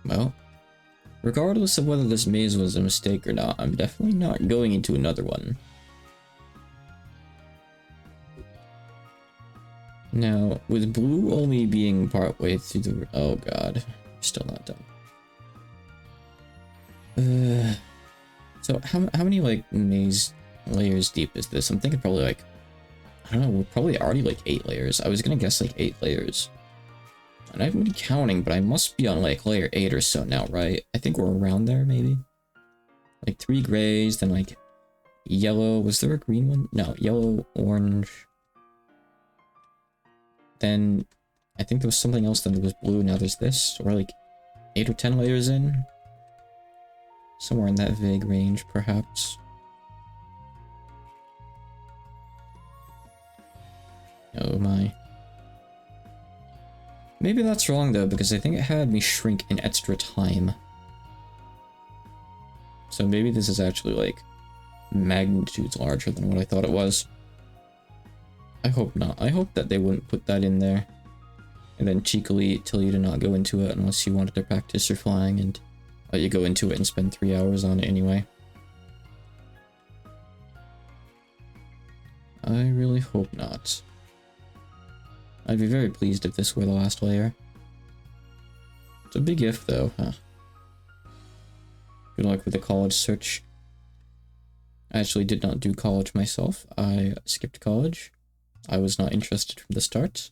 Well, regardless of whether this maze was a mistake or not, I'm definitely not going into another one. Now, with blue only being partway through the... Oh god, still not done. So how many, like, maze layers deep is this? I'm thinking probably, like... I don't know, we're probably already, like, 8 layers. I was gonna guess, like, 8 layers. And I haven't been counting, but I must be on, like, layer 8 or so now, right? I think we're around there, maybe? Like, 3 grays, then, like, yellow. Was there a green one? No, yellow, orange... Then, I think there was something else, then there was blue, now there's this. So we're like 8 or 10 layers in. Somewhere in that vague range, perhaps. Oh my. Maybe that's wrong though, because I think it had me shrink in extra time. So maybe this is actually like magnitudes larger than what I thought it was. I hope not. I hope that they wouldn't put that in there and then cheekily tell you to not go into it unless you wanted to practice your flying and let you go into it and spend 3 hours on it anyway. I really hope not. I'd be very pleased if this were the last layer. It's a big if though, huh? Good luck with the college search. I actually did not do college myself. I skipped college. I was not interested from the start.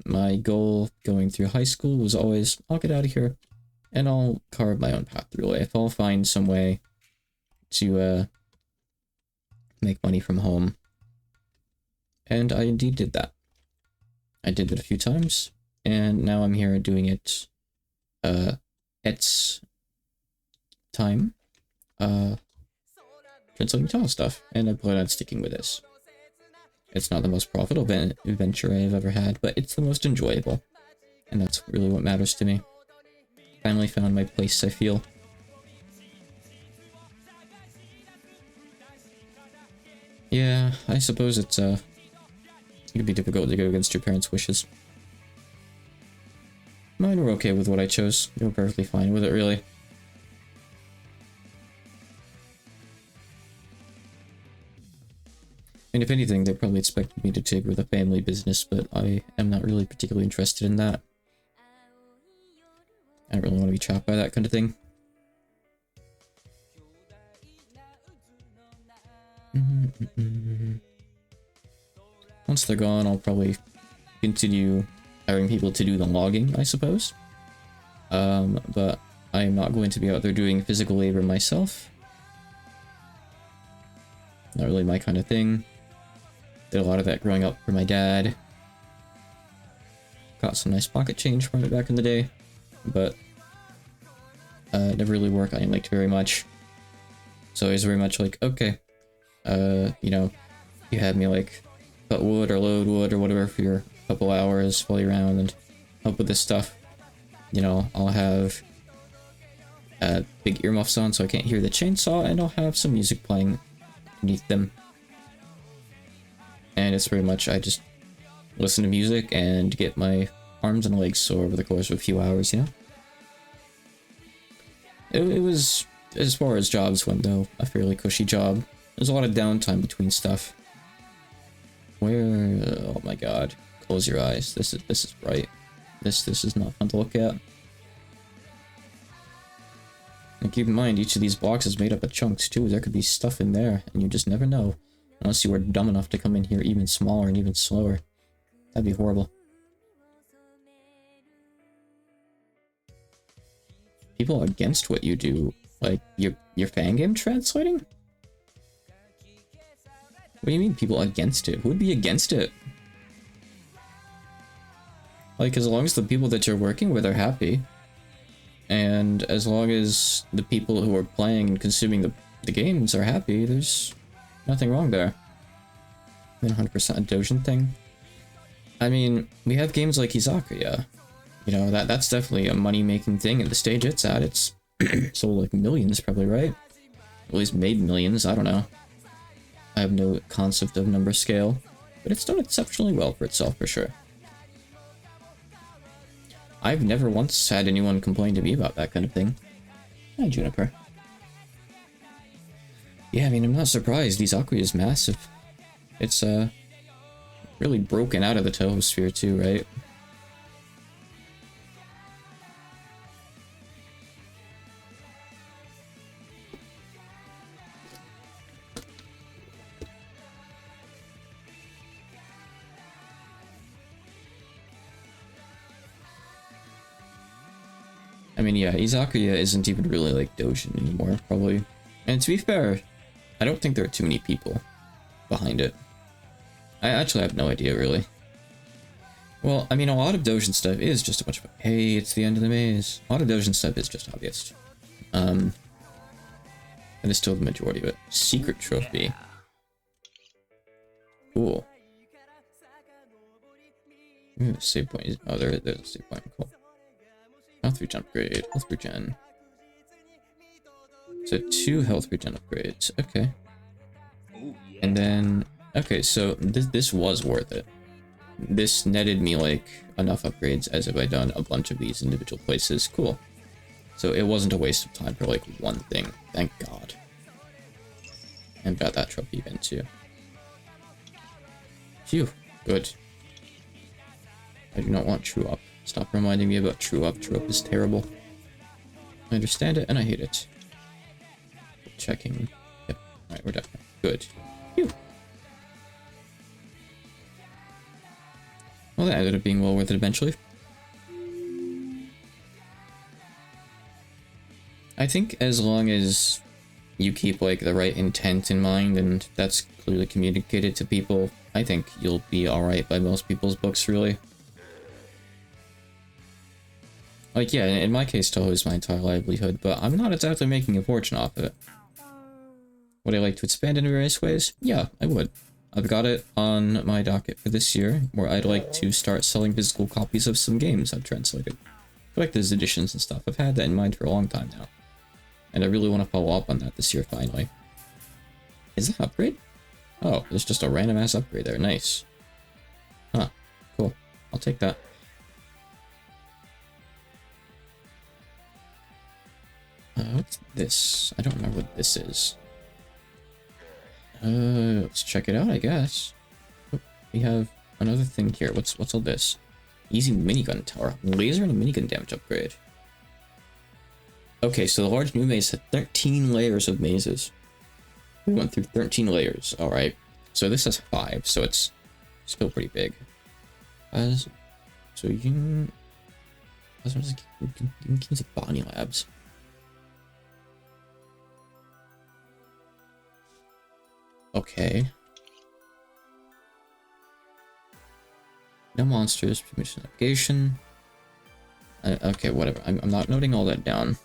My goal going through high school was always, I'll get out of here and I'll carve my own path through life. I'll find some way to make money from home. And I indeed did that. I did it a few times, and now I'm here doing it at time, translating tall stuff, and I plan on sticking with this. It's not the most profitable venture I've ever had, but it's the most enjoyable. And that's really what matters to me. Finally found my place, I feel. Yeah, I suppose it's, it could be difficult to go against your parents' wishes. Mine were okay with what I chose. They were perfectly fine with it, really. And if anything, they probably expected me to take over the family business, but I am not really particularly interested in that. I don't really want to be trapped by that kind of thing. Once they're gone, I'll probably continue hiring people to do the logging, I suppose. But I am not going to be out there doing physical labor myself. Not really my kind of thing. Did a lot of that growing up for my dad. Got some nice pocket change from it back in the day, but never really worked. I didn't like it very much. So it was very much like, okay, you know, you had me like cut wood or load wood or whatever for your couple hours, follow you around and help with this stuff. You know, I'll have big earmuffs on so I can't hear the chainsaw, and I'll have some music playing underneath them. And it's pretty much I just listen to music and get my arms and legs sore over the course of a few hours, you know? It was, as far as jobs went though, a fairly cushy job. There's a lot of downtime between stuff. Where, oh my god, close your eyes. This is bright. This is not fun to look at. And keep in mind, each of these blocks is made up of chunks too. There could be stuff in there, and you just never know. Unless you were dumb enough to come in here even smaller and even slower. That'd be horrible. People against what you do, like your fan game translating? What do you mean people against it? Who would be against it? Like, as long as the people that you're working with are happy, and as long as the people who are playing and consuming the games are happy, there's nothing wrong there. 100% a Dojin thing. I mean, we have games like Izakaya. You know, that's definitely a money-making thing at the stage it's at. It's sold like millions, probably, right? At least made millions, I don't know. I have no concept of number scale, but it's done exceptionally well for itself, for sure. I've never once had anyone complain to me about that kind of thing. Hi, Juniper. Yeah, I mean, I'm not surprised. Izakaya is massive. It's, really broken out of the Toho sphere too, right? I mean, yeah, Izakaya isn't even really like Dojin anymore, probably. And to be fair, I don't think there are too many people behind it. I actually have no idea, really. Well, I mean, a lot of Dojin stuff is just a bunch of, hey, it's the end of the maze. A lot of Dojin stuff is just obvious. That is still the majority of it. Secret trophy. Cool. Ooh, save point is, oh, there's a save point, cool. Health regen upgrade, health regen. So 2 health regen upgrades, okay. And then, okay, so this was worth it. This netted me like enough upgrades as if I'd done a bunch of these individual places. Cool. So it wasn't a waste of time for like one thing, thank God. And got that trophy event too. Phew, good. I do not want True Up. Stop reminding me about True Up. True Up is terrible. I understand it and I hate it. Checking. Yep. Alright, we're done. Good. Phew. Well, that ended up being well worth it eventually. I think as long as you keep like the right intent in mind and that's clearly communicated to people, I think you'll be alright by most people's books, really. Like, yeah, in my case, Toho is my entire livelihood, but I'm not exactly making a fortune off of it. Would I like to expand in various ways? Yeah, I would. I've got it on my docket for this year, where I'd like to start selling physical copies of some games I've translated. Collector's editions and stuff. I've had that in mind for a long time now. And I really want to follow up on that this year, finally. Is that an upgrade? Oh, there's just a random ass upgrade there. Nice. Huh. Cool. I'll take that. What's this? I don't remember what this is. Let's check it out, I guess. Oh, we have another thing here. What's all this? Easy minigun tower. Laser and a minigun damage upgrade. Okay, so the large new maze had 13 layers of mazes. We went through 13 layers. Alright. So this has 5, so it's still pretty big. So you can... I was like, you can use Bonnie Labs. Okay. No monsters, permission navigation. Okay, whatever. I'm not noting all that down.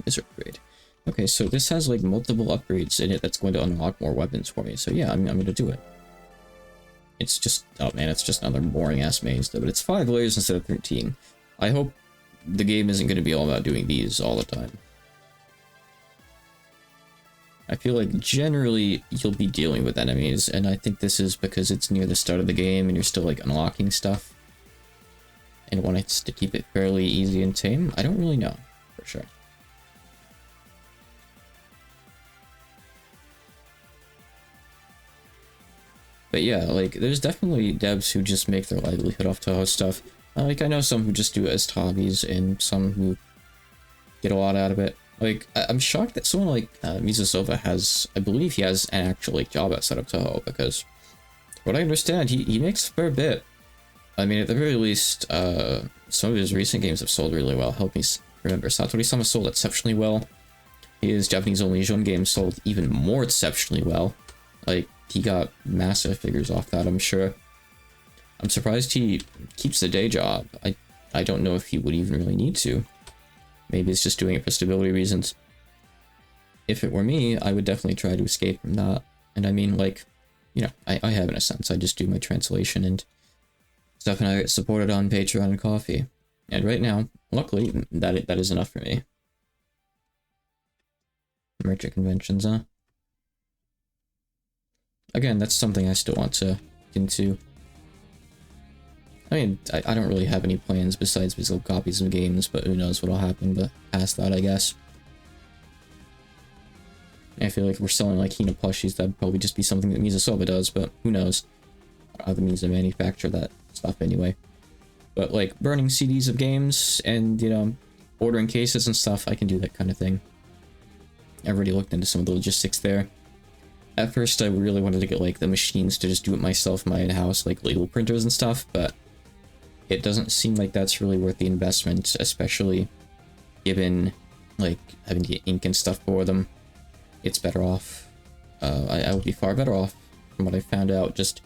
This upgrade. Okay, so this has like multiple upgrades in it that's going to unlock more weapons for me. So yeah, I'm going to do it. It's just, oh man, it's just another boring ass maze though, but it's 5 layers instead of 13. I hope the game isn't going to be all about doing these all the time. I feel like generally you'll be dealing with enemies, and I think this is because it's near the start of the game and you're still like unlocking stuff. And want it to keep it fairly easy and tame? I don't really know, for sure. But yeah, like, there's definitely devs who just make their livelihood off Toho stuff. Like, I know some who just do it as hobbies, and some who get a lot out of it. Like, I'm shocked that someone like Mizusova has, I believe he has an actual, like, job outside of Toho, because what I understand, he makes a fair bit. I mean, at the very least, some of his recent games have sold really well. Help me remember, Satori-sama sold exceptionally well. His Japanese-only Jeon games sold even more exceptionally well. Like, he got massive figures off that, I'm sure. I'm surprised he keeps the day job. I don't know if he would even really need to. Maybe it's just doing it for stability reasons. If it were me, I would definitely try to escape from that. And I mean, like, you know, I have in a sense. I just do my translation and stuff, and I get supported on Patreon and Coffee. And right now, luckily, that is enough for me. Merchant conventions, huh? Again, that's something I still want to get into. I mean, I don't really have any plans besides physical copies of games, but who knows what'll happen, but past that, I guess. I feel like if we're selling like Hina plushies, that'd probably just be something that Mizusova does, but who knows. I don't have the means to manufacture that stuff anyway. But like burning CDs of games and, you know, ordering cases and stuff, I can do that kind of thing. I've already looked into some of the logistics there. At first, I really wanted to get like the machines to just do it myself in my own house, like label printers and stuff, but it doesn't seem like that's really worth the investment, especially given like having to get ink and stuff for them. It's better off. I would be far better off, from what I found out, just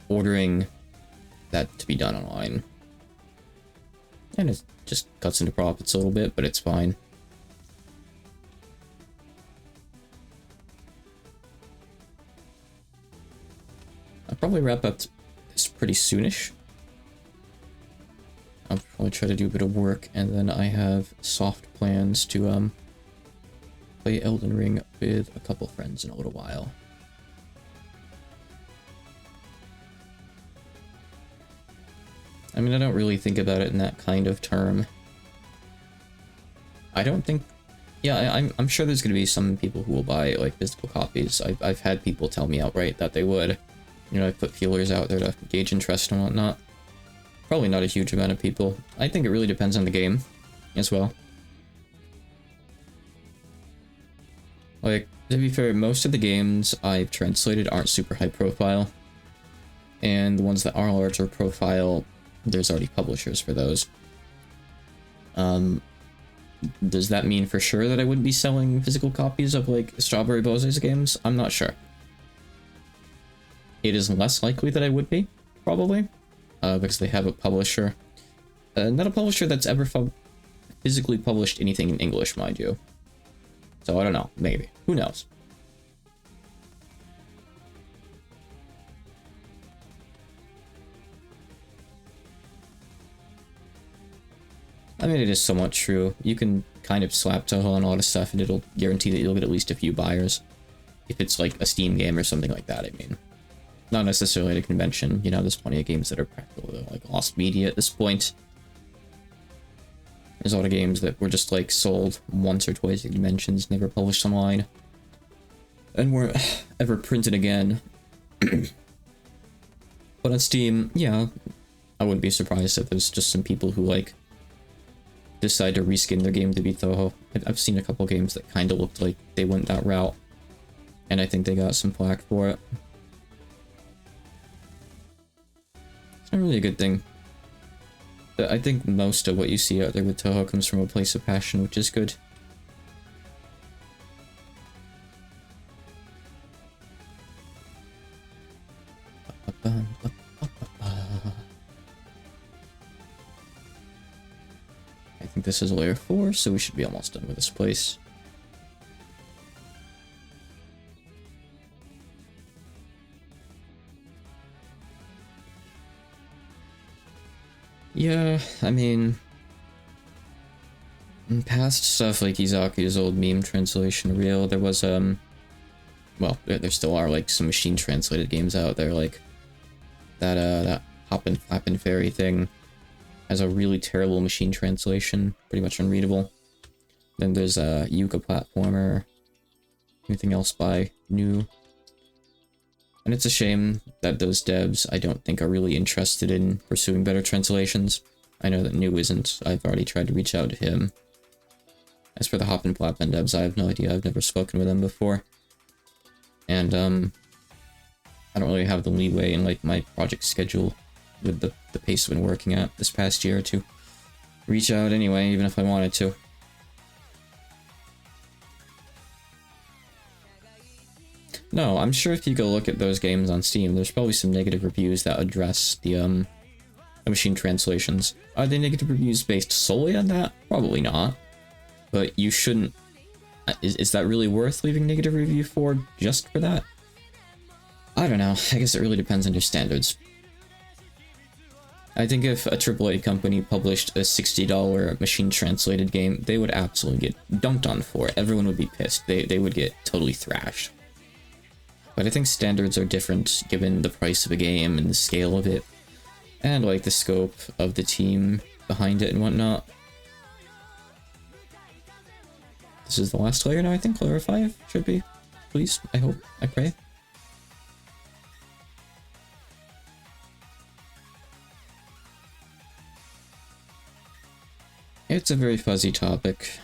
ordering that to be done online. And it just cuts into profits a little bit, but it's fine. I'll probably wrap up this pretty soonish. I'll probably try to do a bit of work, and then I have soft plans to play Elden Ring with a couple friends in a little while. I mean, I don't really think about it in that kind of term. I don't think... Yeah, I'm sure there's going to be some people who will buy, like, physical copies. I've had people tell me outright that they would. You know, I put feelers out there to gauge interest and whatnot. Probably not a huge amount of people. I think it really depends on the game as well. Like, to be fair, most of the games I've translated aren't super high profile. And the ones that are larger profile, there's already publishers for those. Does that mean for sure that I wouldn't be selling physical copies of, like, Strawberry Bose's games? I'm not sure. It is less likely that I would be, probably, because they have a publisher. Not a publisher that's ever physically published anything in English, mind you. So I don't know, maybe. Who knows? I mean, it is somewhat true. You can kind of slap Toho on a lot of stuff, and it'll guarantee that you'll get at least a few buyers. If it's like a Steam game or something like that, I mean. Not necessarily at a convention, you know, there's plenty of games that are practically like lost media at this point. There's a lot of games that were just like sold once or twice at conventions, never published online, and weren't ever printed again. But on Steam, yeah, I wouldn't be surprised if there's just some people who like decide to reskin their game to be Toho. I've seen a couple games that kind of looked like they went that route, and I think they got some flack for it. Not really a good thing. But I think most of what you see out there with Toho comes from a place of passion, which is good. I think this is layer 4, so we should be almost done with this place. Yeah, I mean, in past stuff like Izaku's old meme translation reel, there was, well, there still are, like, some machine translated games out there, like, that Hoppin' Flappin' Fairy thing has a really terrible machine translation, pretty much unreadable. Then there's a Yuka platformer, anything else by New. And it's a shame that those devs, I don't think, are really interested in pursuing better translations. I know that New isn't. I've already tried to reach out to him. As for the Hoppin' Flappin' devs, I have no idea. I've never spoken with them before. And, I don't really have the leeway in, like, my project schedule with the pace I've been working at this past year to reach out anyway, even if I wanted to. No, I'm sure if you go look at those games on Steam, there's probably some negative reviews that address the machine translations. Are they negative reviews based solely on that? Probably not. But you shouldn't... Is that really worth leaving negative review for, just for that? I don't know. I guess it really depends on your standards. I think if a AAA company published a $60 machine-translated game, they would absolutely get dunked on for it. Everyone would be pissed. They would get totally thrashed. But I think standards are different given the price of a game and the scale of it. And, like, the scope of the team behind it and whatnot. This is the last layer now, I think. Layer 5 should be. Please. I hope. I pray. It's a very fuzzy topic.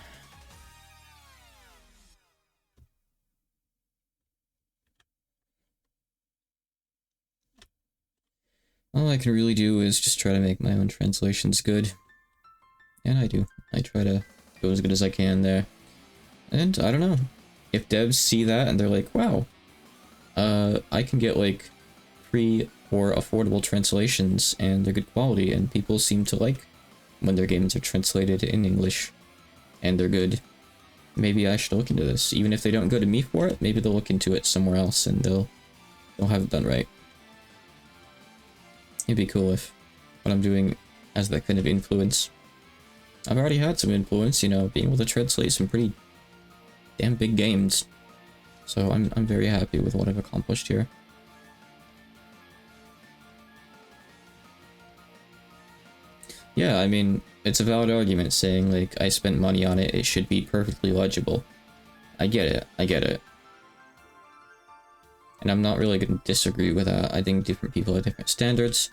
All I can really do is just try to make my own translations good. And I do. I try to go as good as I can there. And I don't know. If devs see that and they're like, wow, I can get like free or affordable translations and they're good quality and people seem to like when their games are translated in English and they're good, maybe I should look into this. Even if they don't go to me for it, maybe they'll look into it somewhere else and they'll have it done right. It'd be cool if what I'm doing has that kind of influence. I've already had some influence, you know, being able to translate some pretty damn big games. So I'm very happy with what I've accomplished here. Yeah, I mean, it's a valid argument saying, like, I spent money on it, it should be perfectly legible. I get it, I get it. And I'm not really going to disagree with that. I think different people have different standards.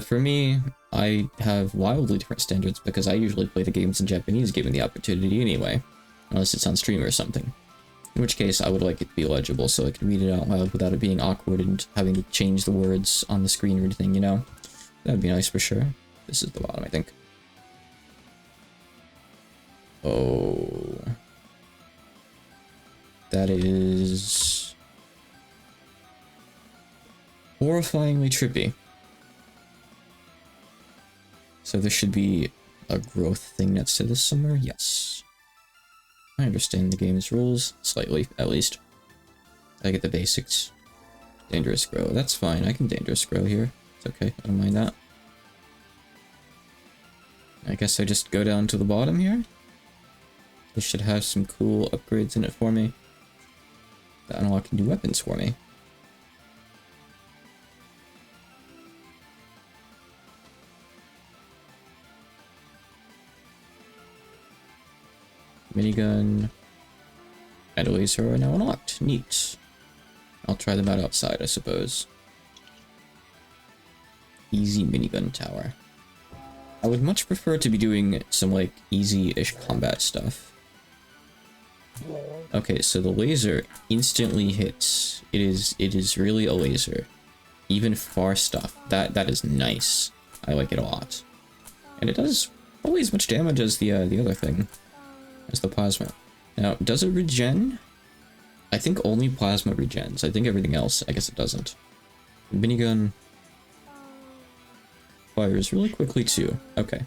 For me, I have wildly different standards because I usually play the games in Japanese given the opportunity anyway. Unless it's on stream or something. In which case, I would like it to be legible so I can read it out loud without it being awkward and having to change the words on the screen or anything, you know? That would be nice for sure. This is the bottom, I think. Oh. That is horrifyingly trippy. So there should be a growth thing next to this somewhere? Yes. I understand the game's rules, slightly, at least. I get the basics. Dangerous grow, that's fine, I can dangerous grow here. It's okay, I don't mind that. I guess I just go down to the bottom here. This should have some cool upgrades in it for me. That unlock new weapons for me. Minigun and a laser are now unlocked. Neat. I'll try them out outside, I suppose. Easy minigun tower. I would much prefer to be doing some, like, easy-ish combat stuff. Okay, so the laser instantly hits. It is really a laser. Even far stuff. That is nice. I like it a lot. And it does probably as much damage as the other thing, as the plasma. Now, does it regen? I think only plasma regens. I think everything else, I guess it doesn't. The minigun fires really quickly too. Okay.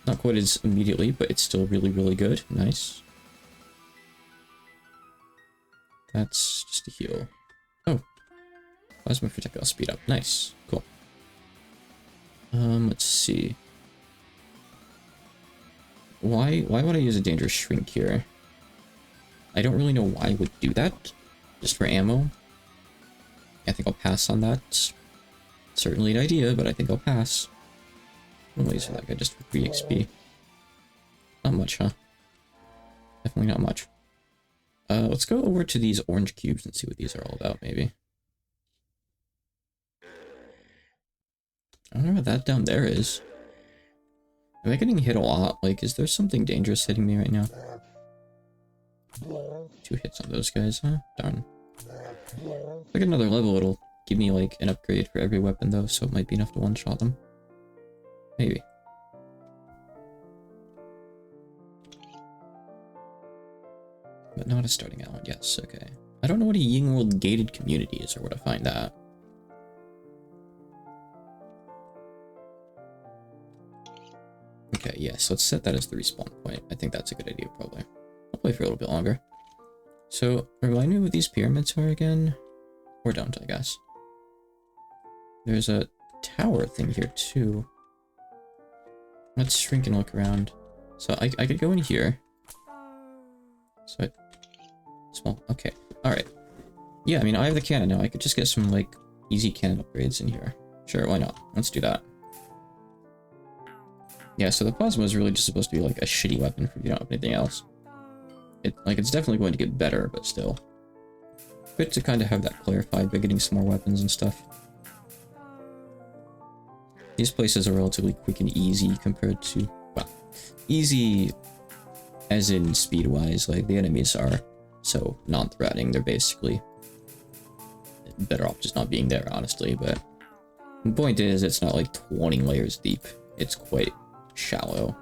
Not quite as immediately, but it's still really, really good. Nice. That's just a heal. Oh. Plasma projectile speed up. Nice. Cool. Let's see. Why would I use a dangerous shrink here? I don't really know why I would do that. Just for ammo. I think I'll pass on that. Certainly an idea, but I think I'll pass. No ways for that guy, just for 3 XP. Not much, huh? Definitely not much. Let's go over to these orange cubes and see what these are all about, maybe. I don't know what that down there is. Am I getting hit a lot? Like, is there something dangerous hitting me right now? 2 hits on those guys, huh? Darn. If I get another level, it'll give me, like, an upgrade for every weapon, though, so it might be enough to one-shot them. Maybe. But not a starting out, yes, okay. I don't know what a Ying World gated community is, or where to find that. Okay, yes, let's set that as the respawn point. I think that's a good idea, probably. I'll play for a little bit longer. So, remind me what these pyramids are again? Or don't, I guess. There's a tower thing here, too. Let's shrink and look around. So, I could go in here. So, small. Okay, alright. Yeah, I mean, I have the cannon now. I could just get some, like, easy cannon upgrades in here. Sure, why not? Let's do that. Yeah, so the plasma is really just supposed to be like a shitty weapon if you don't have anything else. It's definitely going to get better, but still. Good to kind of have that clarified by getting some more weapons and stuff. These places are relatively quick and easy compared to, well, easy as in speed-wise, like the enemies are so non-threatening. They're basically better off just not being there, honestly, but the point is it's not like 20 layers deep. It's quite shallow.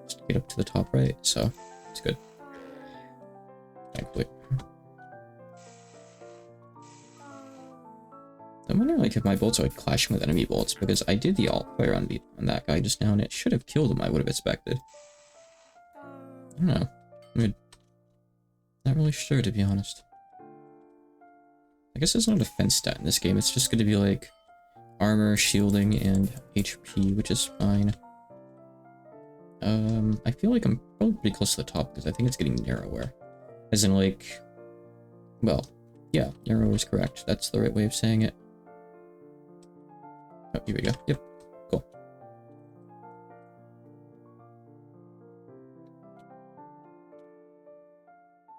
Just to get up to the top right, so it's good. Thankfully. I'm wondering like if my bolts are like clashing with enemy bolts, because I did the alt fire on that guy just now and it should have killed him, I would have expected. I don't know. I mean, not really sure, to be honest. I guess there's no defense stat in this game, it's just going to be like armor, shielding, and HP, which is fine. I feel like I'm probably pretty close to the top because I think it's getting narrower. As in like, well, yeah, narrower is correct. That's the right way of saying it. Oh, here we go. Yep, cool.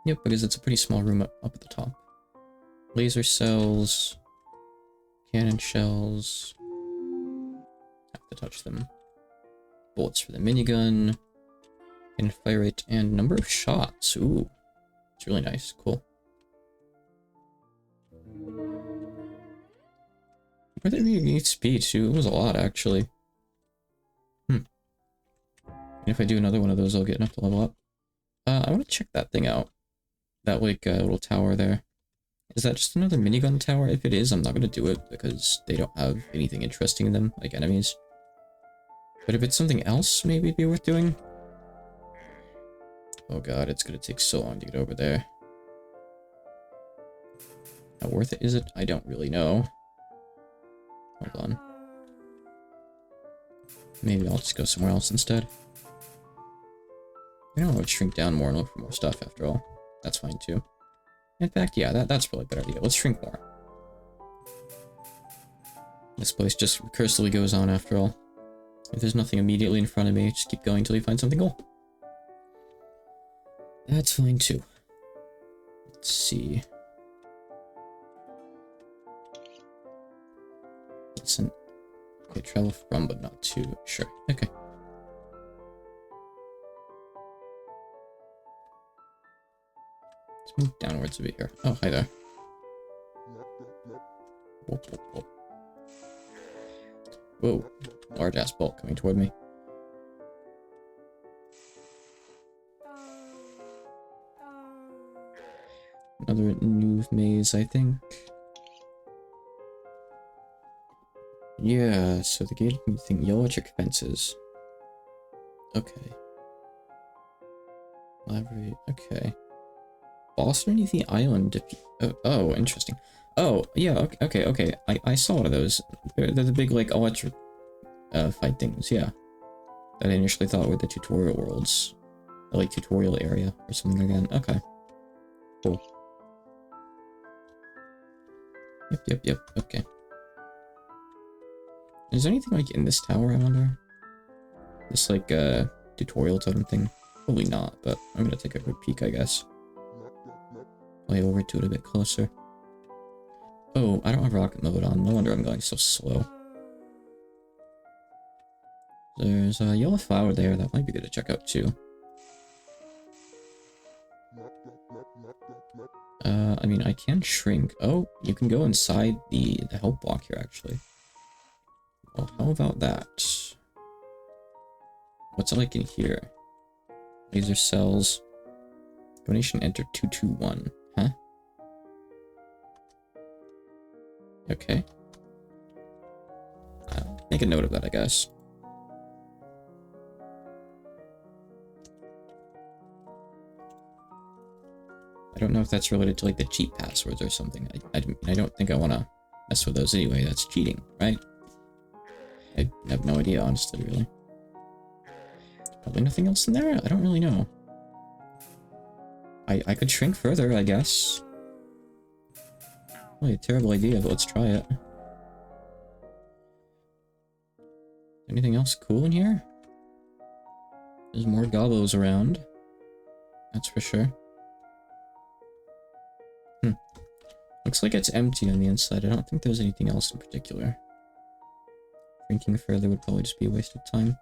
Yep, because it's a pretty small room up at the top. Laser cells, cannon shells. Have to touch them. Bullets for the minigun, and fire rate, and number of shots. Ooh, it's really nice. Cool. Were they really need speed too? It was a lot, actually. And if I do another one of those, I'll get enough to level up. I want to check that thing out. That, like, little tower there. Is that just another minigun tower? If it is, I'm not going to do it, because they don't have anything interesting in them, like enemies. But if it's something else, maybe it'd be worth doing. Oh god, it's going to take so long to get over there. How worth it is it? I don't really know. Hold on. Maybe I'll just go somewhere else instead. I know I would shrink down more and look for more stuff after all. That's fine too. In fact, yeah, that's probably a better idea. Let's shrink more. This place just recursively goes on after all. If there's nothing immediately in front of me, just keep going until you find something cool. That's fine too. Let's see. Listen. Okay, travel from, but not to. Sure. Okay. Let's move downwards a bit here. Oh, hi there. Whoa, whoa, whoa. Whoa. Large ass bolt coming toward me. another new maze, I think. Yeah, so the gate thing, yellow electric fences. Okay. Library, okay. Boss underneath the island. Oh, interesting. Oh, yeah, okay. I saw one of those. They're the big, like, electric fight things, yeah. That I initially thought were the tutorial worlds. Or, like, tutorial area or something like that. Okay. Cool. Yep, okay. Is there anything, like, in this tower, I wonder? This, like, tutorial totem thing? Probably not, but I'm gonna take a quick peek, I guess. Play over to it a bit closer. Oh, I don't have rocket mode on. No wonder I'm going so slow. There's a yellow flower there. That might be good to check out, too. I mean, I can shrink. Oh, you can go inside the help block here, actually. Well, how about that? What's it like in here? Laser cells. Donation enter 221. Huh? Okay. Make a note of that, I guess. I don't know if that's related to, like, the cheat passwords or something. I don't think I want to mess with those anyway. That's cheating, right? I have no idea, honestly, really. Probably nothing else in there? I don't really know. I could shrink further, I guess. Probably a terrible idea, but let's try it. Anything else cool in here? There's more gobos around. That's for sure. Looks like it's empty on the inside. I don't think there's anything else in particular. Shrinking further would probably just be a waste of time.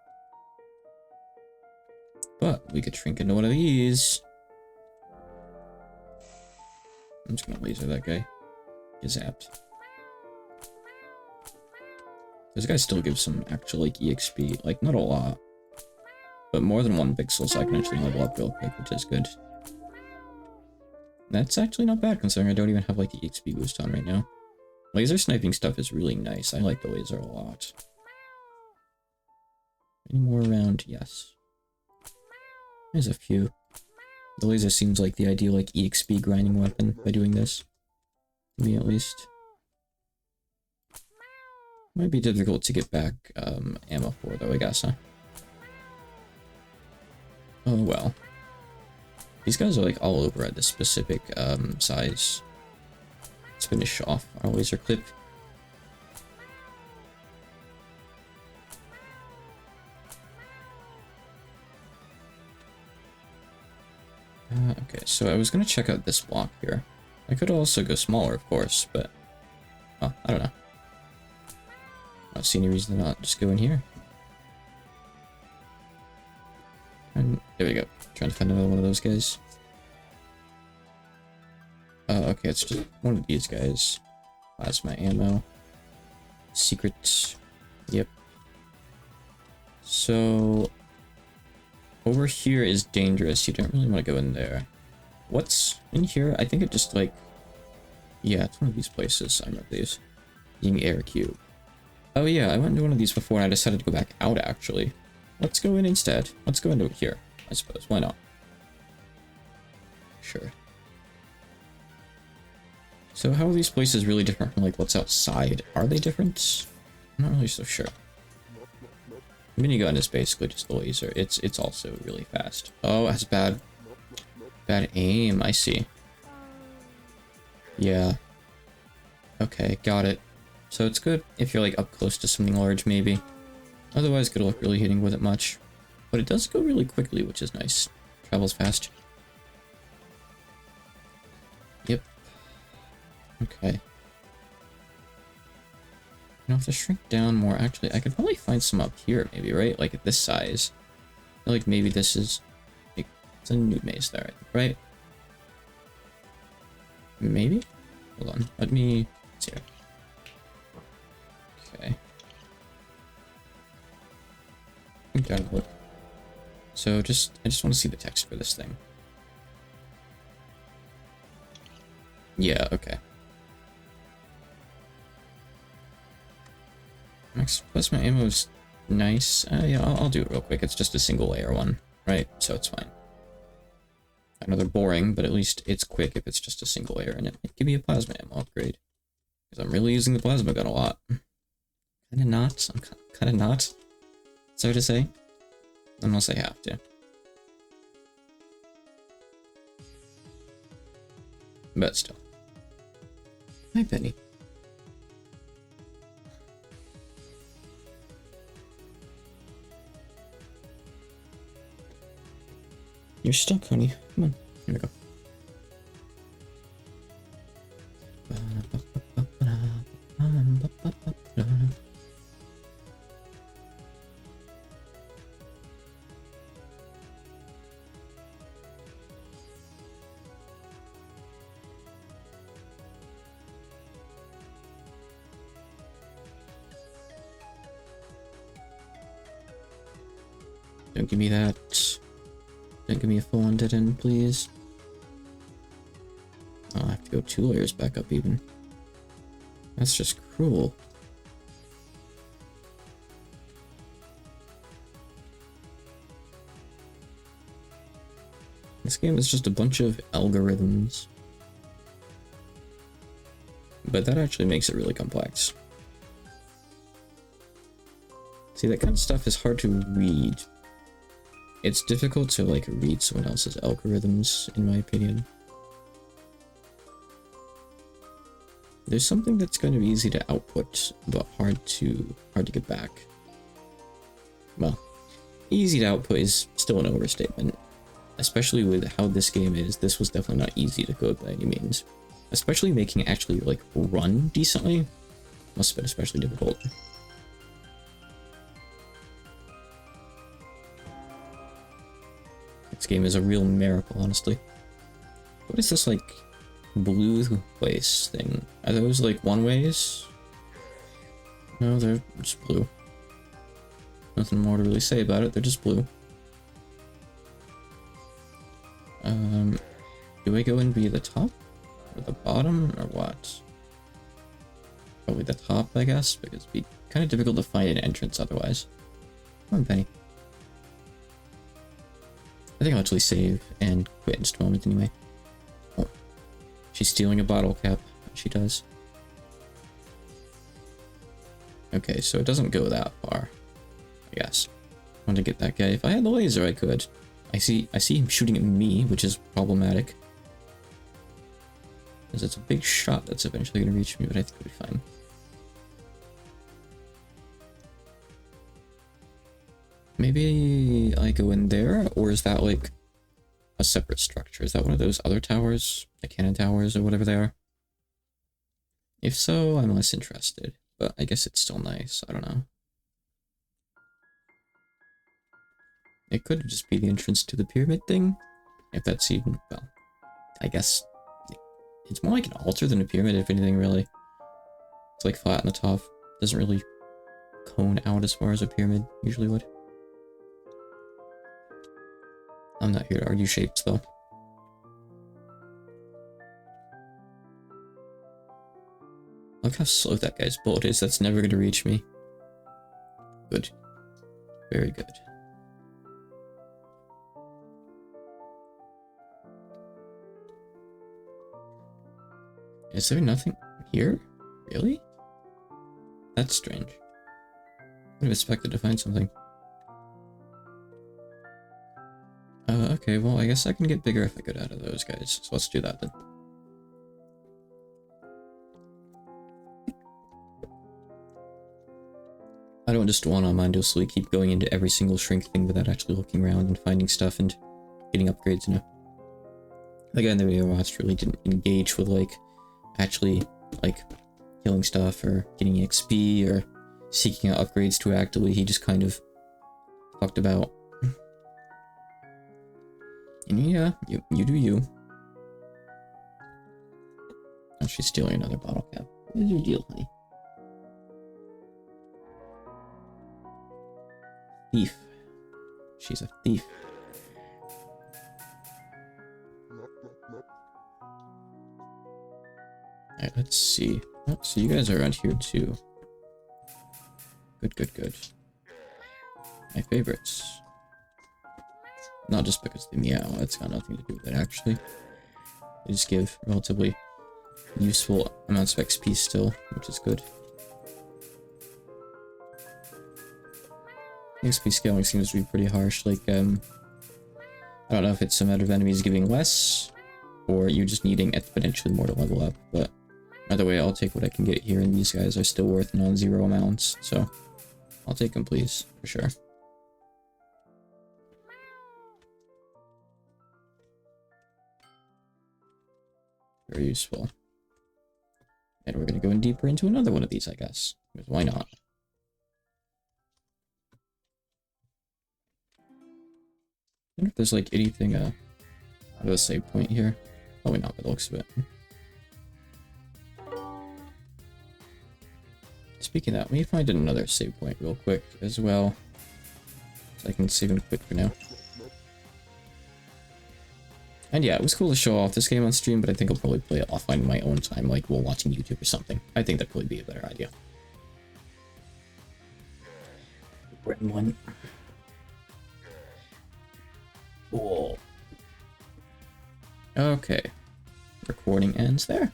But we could shrink into one of these. I'm just gonna laser that guy. Get zapped. This guy still gives some actual, like, EXP. Like, not a lot. But more than 1 pixel, so I can actually level up real quick, which is good. That's actually not bad, considering I don't even have, like, the EXP boost on right now. Laser sniping stuff is really nice. I like the laser a lot. Any more around? Yes. There's a few. The laser seems like the ideal, like, EXP grinding weapon by doing this. To me, at least. Might be difficult to get back ammo for, though, I guess, huh? Oh, well. These guys are, like, all over at this specific size. Let's finish off our laser clip. Okay, so I was gonna check out this block here. I could also go smaller, of course, but... oh, I don't know. I don't see any reason to not just go in here. And there we go. Trying to find another one of those guys. Okay, it's just one of these guys. Plasma ammo. Secrets. Yep. So... over here is dangerous. You don't really want to go in there. What's in here? I think it just, like... yeah, it's one of these places. I remember these. Being air cube. Oh yeah, I went into one of these before and I decided to go back out, actually. Let's go in instead. Let's go into here, I suppose. Why not? Sure. So how are these places really different from, like, what's outside? Are they different? I'm not really so sure. Minigun is basically just the laser. It's also really fast. Oh, it has bad aim. I see. Yeah. Okay, got it. So it's good if you're, like, up close to something large, maybe. Otherwise, good luck really hitting with it much. But it does go really quickly, which is nice. Travels fast. Yep. Okay. You know, if to shrink down more, actually, I could probably find some up here, maybe, right? Like, at this size. I feel like maybe this is... like, it's a new maze there, right? Maybe? Hold on. Let me... see here. Okay. I'm trying to look. So, I just want to see the text for this thing. Yeah, okay. Max plasma ammo is nice. Yeah, I'll do it real quick. It's just a single layer one, right? So it's fine. I know they're boring, but at least it's quick if it's just a single layer, and it might give me a plasma ammo upgrade. Because I'm really using the plasma gun a lot. Kinda not. I'm kinda not. Sorry to say. Unless I have to. But still. Hi, Penny. You're stuck, honey. Come on. Here we go. Don't give me that. Don't give me a full dead end, please. I'll have to go 2 layers back up even. That's just cruel. This game is just a bunch of algorithms. But that actually makes it really complex. See, that kind of stuff is hard to read. It's difficult to, like, read someone else's algorithms, in my opinion. There's something that's kind of easy to output, but hard to get back. Well, easy to output is still an overstatement. Especially with how this game is, this was definitely not easy to code by any means. Especially making it actually, like, run decently must have been especially difficult. This game is a real miracle, honestly. What is this, like, blue place thing? Are those, like, one-ways? No, they're just blue. Nothing more to really say about it, they're just blue. Do I go and be the top? Or the bottom? Or what? Probably the top, I guess, because it'd be kind of difficult to find an entrance otherwise. Come on, Penny. I think I'll actually save and quit in just a moment anyway. Oh, she's stealing a bottle cap. She does. Okay, so it doesn't go that far, I guess. I want to get that guy. If I had the laser, I could. I see him shooting at me, which is problematic. Because it's a big shot that's eventually going to reach me, but I think it'll be fine. Maybe I go in there, or is that like a separate structure? Is that one of those other towers? The cannon towers or whatever they are? If so, I'm less interested, but I guess it's still nice. I don't know. It could just be the entrance to the pyramid thing, if that's even, well, I guess it's more like an altar than a pyramid, if anything, really. It's like flat on the top. Doesn't really cone out as far as a pyramid usually would. I'm not here to argue shapes, though. Look how slow that guy's bullet is. That's never going to reach me. Good. Very good. Is there nothing here? Really? That's strange. I would have expected to find something. Okay, well, I guess I can get bigger if I get out of those guys. So let's do that then. I don't just want to mindlessly keep going into every single shrink thing without actually looking around and finding stuff and getting upgrades, you know. The guy in the video I watched really didn't engage with, like, actually, like, killing stuff or getting XP or seeking out upgrades too actively. He just kind of fucked about. And yeah, you do you. Oh, she's stealing another bottle cap. What is your deal, honey? Thief. She's a thief. Okay, let's see. Oh, so you guys are around here too. Good, good, good. My favorites. Not just because they meow, that's got nothing to do with it actually. They just give relatively useful amounts of XP still, which is good. XP scaling seems to be pretty harsh, like, I don't know if it's a matter of enemies giving less, or you just needing exponentially more to level up, but either way, I'll take what I can get here, and these guys are still worth non-zero amounts, so I'll take them, please, for sure. Very useful. And we're gonna go in deeper into another one of these, I guess, because why not? I wonder if there's, like, anything, out of a save point here. Probably not by the looks of it. Speaking of that, let me find another save point real quick as well. So I can save him quick for now. And yeah, it was cool to show off this game on stream, but I think I'll probably play it offline in my own time, like while watching YouTube or something. I think that'd probably be a better idea. Written one. Cool. Okay. Recording ends there.